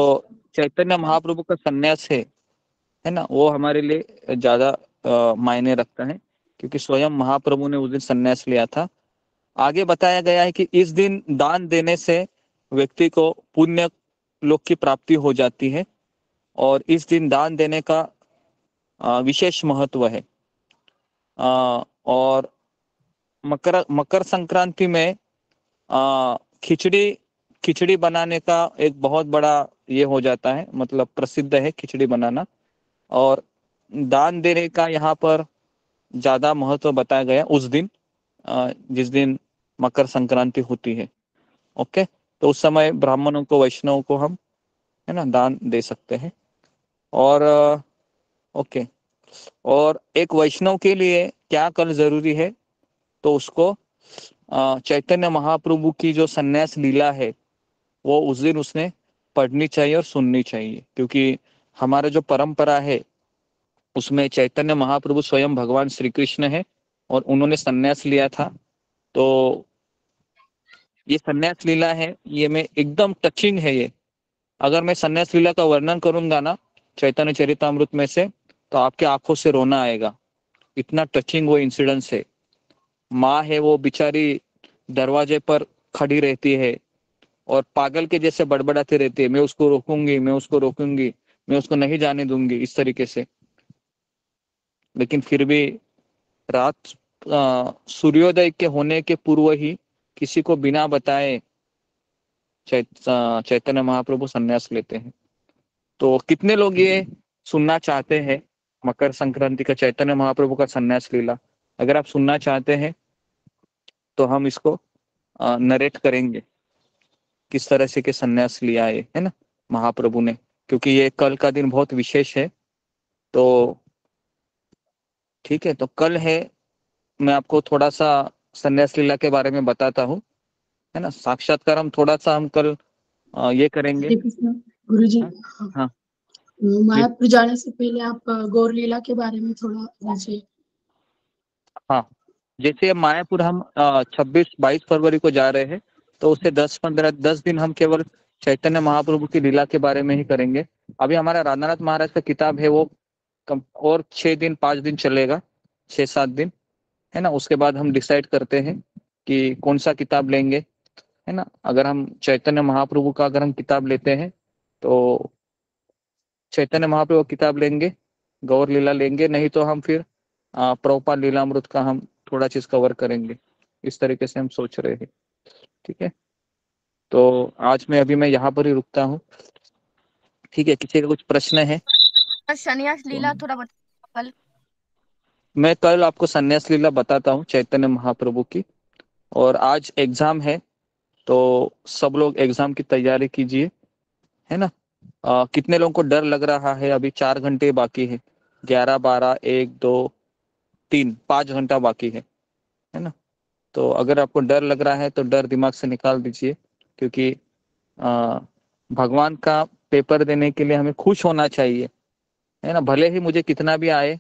चैतन्य महाप्रभु का संन्यास है ना, वो हमारे लिए ज्यादा मायने रखता है, क्योंकि स्वयं महाप्रभु ने उस दिन संन्यास लिया था। आगे बताया गया है कि इस दिन दान देने से व्यक्ति को पुण्य लोक की प्राप्ति हो जाती है, और इस दिन दान देने का विशेष महत्व है। और मकर संक्रांति में खिचड़ी बनाने का एक बहुत बड़ा ये हो जाता है, मतलब प्रसिद्ध है खिचड़ी बनाना, और दान देने का यहाँ पर ज्यादा महत्व बताया गया उस दिन, जिस दिन मकर संक्रांति होती है। ओके, तो उस समय ब्राह्मणों को, वैष्णव को हम, है ना, दान दे सकते हैं। और ओके, और एक वैष्णव के लिए क्या कल जरूरी है, तो उसको चैतन्य महाप्रभु की जो संन्यास लीला है वो उस दिन उसने पढ़नी चाहिए और सुननी चाहिए, क्योंकि हमारा जो परंपरा है उसमें चैतन्य महाप्रभु स्वयं भगवान श्री कृष्ण है और उन्होंने संन्यास लिया था। तो ये संन्यास लीला है, ये में एकदम टचिंग है ये। अगर मैं संन्यास लीला का वर्णन करूंगा ना चैतन्य चरितामृत में से, तो आपके आंखों से रोना आएगा, इतना टचिंग वो इंसिडेंस है। माँ है वो बेचारी दरवाजे पर खड़ी रहती है और पागल के जैसे बड़बड़ाती रहती है, मैं उसको रोकूंगी, मैं उसको रोकूंगी, मैं उसको नहीं जाने दूंगी, इस तरीके से। लेकिन फिर भी रात सूर्योदय के होने के पूर्व ही किसी को बिना बताए चैतन्य महाप्रभु संन्यास लेते हैं। तो कितने लोग ये सुनना चाहते हैं मकर संक्रांति का चैतन्य महाप्रभु का संन्यास लीला? अगर आप सुनना चाहते हैं तो हम इसको नरेट करेंगे, किस तरह से के संन्यास लिया है ना महाप्रभु ने, क्योंकि ये कल का दिन बहुत विशेष है। तो ठीक है, तो कल है, मैं आपको थोड़ा सा संन्यास लीला के बारे में बताता हूँ, है ना। साक्षात्कार हम थोड़ा सा हम कल ये करेंगे। गुरुजी, हाँ, मायापुर जाने से पहले आप गौर लीला के बारे में थोड़ा दीजिए। हाँ, जैसे मायापुर हम 26-22 फरवरी को जा रहे हैं, तो उससे 10 दिन हम केवल चैतन्य महाप्रभु की लीला के बारे में ही करेंगे। अभी हमारा राधानाथ महाराज का किताब है, वो और 6 दिन 5 दिन चलेगा, 6-7 दिन, है ना। उसके बाद हम डिसाइड करते हैं कि कौन सा किताब लेंगे, है ना। अगर हम चैतन्य महाप्रभु का अगर हम किताब लेते हैं तो चैतन्य महाप्रभु किताब लेंगे, गौर लीला लेंगे, नहीं तो हम फिर प्रभुपाद लीलामृत का हम थोड़ा चीज कवर करेंगे। इस तरीके से हम सोच रहे हैं, ठीक है। तो आज मैं यहाँ पर ही रुकता हूँ, ठीक है। किसी का कुछ प्रश्न है? संन्यास लीला थोड़ा बता कल। मैं कल आपको संन्यास लीला बताता हूँ चैतन्य महाप्रभु की। और आज एग्जाम है, तो सब लोग एग्जाम की तैयारी कीजिए, है ना। कितने लोगों को डर लग रहा है? अभी 4 घंटे बाकी है, 11, 12, 1, 2, 3, 5 घंटा बाकी है ना। तो अगर आपको डर लग रहा है तो डर दिमाग से निकाल दीजिए, क्योंकि भगवान का पेपर देने के लिए हमें खुश होना चाहिए, है ना। भले ही मुझे कितना भी आए,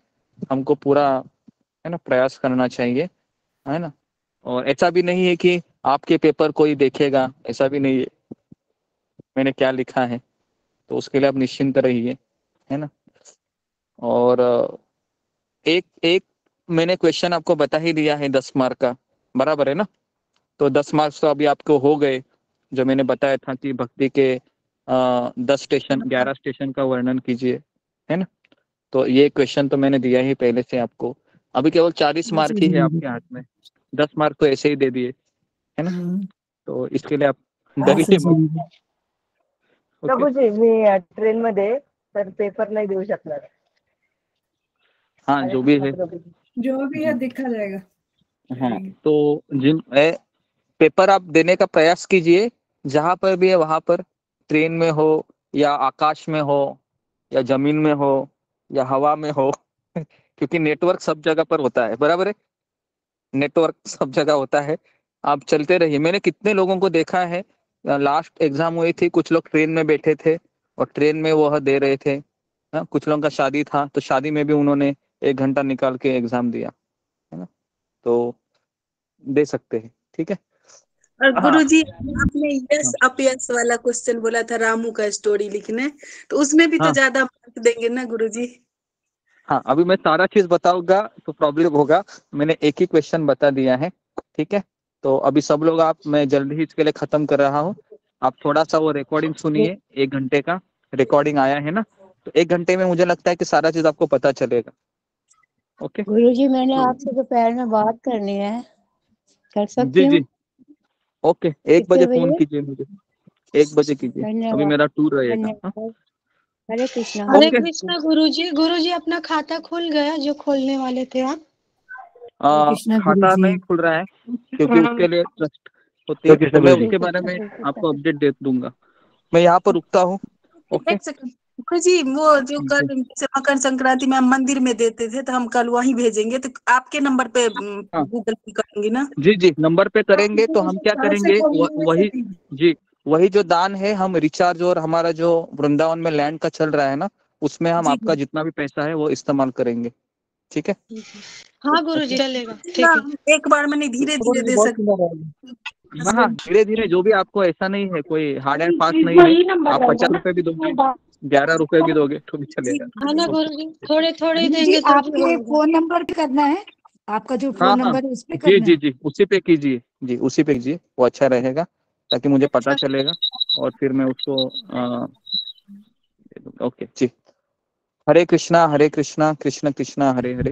हमको पूरा, है ना, प्रयास करना चाहिए, है ना। और ऐसा भी नहीं है कि आपके पेपर कोई देखेगा, ऐसा भी नहीं है, मैंने क्या लिखा है, तो उसके लिए आप निश्चिंत रहिए, है ना। और एक मैंने क्वेश्चन आपको बता ही दिया है 10 मार्क का, बराबर है ना। तो 10 मार्क्स तो अभी आपको हो गए, जो मैंने बताया था कि भक्ति के 11 स्टेशन का वर्णन कीजिए, है ना। तो ये क्वेश्चन तो मैंने दिया ही पहले से आपको। अभी केवल 40 मार्क ही है आपके हाथ में, 10 मार्क तो ऐसे ही दे दिए, है ना। तो इसके लिए आप डरिए मत। प्रभूजी, मी ट्रेन मध्ये तर पेपर नाही देऊ शकणार। हाँ, जो भी है देखा जाएगा। हाँ, तो जिन पेपर आप देने का प्रयास कीजिए, जहां पर भी है वहां पर, ट्रेन में हो या आकाश में हो या जमीन में हो या हवा में हो क्योंकि नेटवर्क सब जगह पर होता है, बराबर है। नेटवर्क सब जगह होता है, आप चलते रहिए। मैंने कितने लोगों को देखा है, लास्ट एग्जाम हुई थी, कुछ लोग ट्रेन में बैठे थे और ट्रेन में वह दे रहे थे, कुछ लोगों का शादी था तो शादी में भी उन्होंने 1 घंटा निकाल के एग्जाम दिया, है ना। तो दे सकते हैं, ठीक है। और गुरुजी, आपने यस अपयस वाला क्वेश्चन बोला था रामू का स्टोरी लिखने, तो उसमें भी तो ज्यादा मार्क देंगे ना गुरुजी? हाँ, अभी मैं सारा चीज बताऊंगा तो प्रॉब्लम होगा, मैंने एक ही क्वेश्चन बता दिया है, ठीक है। तो अभी सब लोग मैं जल्दी ही इसके लिए खत्म कर रहा हूँ। आप थोड़ा सा वो रिकॉर्डिंग सुनिए, 1 घंटे का रिकॉर्डिंग आया है ना, तो 1 घंटे में मुझे लगता है कि सारा चीज आपको पता चलेगा। ओके गुरुजी, मैंने आपसे दोपहर में बात करनी है, कर सकती हूँ? जी, ओके। 1 बजे फोन कीजिए मुझे, 1 बजे कीजिए, अभी मेरा टूर रहेगा। हरे कृष्णा। हरे कृष्णा गुरुजी। गुरुजी, अपना खाता खुल गया जो खोलने वाले थे आप? खाता नहीं खुल रहा है, क्योंकि उसके लिए ट्रस्ट होती है, तो मैं उसके बारे में आपको अपडेट दे दूंगा। मैं यहाँ पर रुकता हूँ। ओके गुरुजी, वो जो कल मकर संक्रांति में हम मंदिर में देते थे, तो हम कल वहीं भेजेंगे, तो आपके नंबर पे गूगल पे करेंगे ना? जी, नंबर पे करेंगे। तो हम क्या करेंगे, वही जो दान है, हम रिचार्ज और हमारा जो वृंदावन में लैंड का चल रहा है ना, उसमें हम आपका जितना भी पैसा है वो इस्तेमाल करेंगे, ठीक है। हाँ गुरुजी, चलेगा, ठीक है। एक बार मैंने धीरे धीरे दे सकते। हाँ, धीरे धीरे, जो भी आपको, ऐसा नहीं है कोई हार्ड एंड फास्ट नहीं है। आप 50 रुपए भी दोगे, 11 रुपए भी दोगे तो भी चलेगा। हाँ ना गुरुजी, थोड़े थोड़े देंगे तो आपके फोन नंबर पे करना है, आपका जो फोन नंबर है उस पे करना है। जी, उसी पे कीजिए, जी उसी पे कीजिए, वो अच्छा रहेगा, ताकि मुझे पता चलेगा और फिर मैं उसको ओके जी। हरे कृष्णा कृष्ण कृष्णा हरे हरे,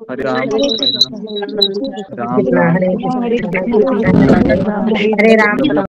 हरे राम हरे राम।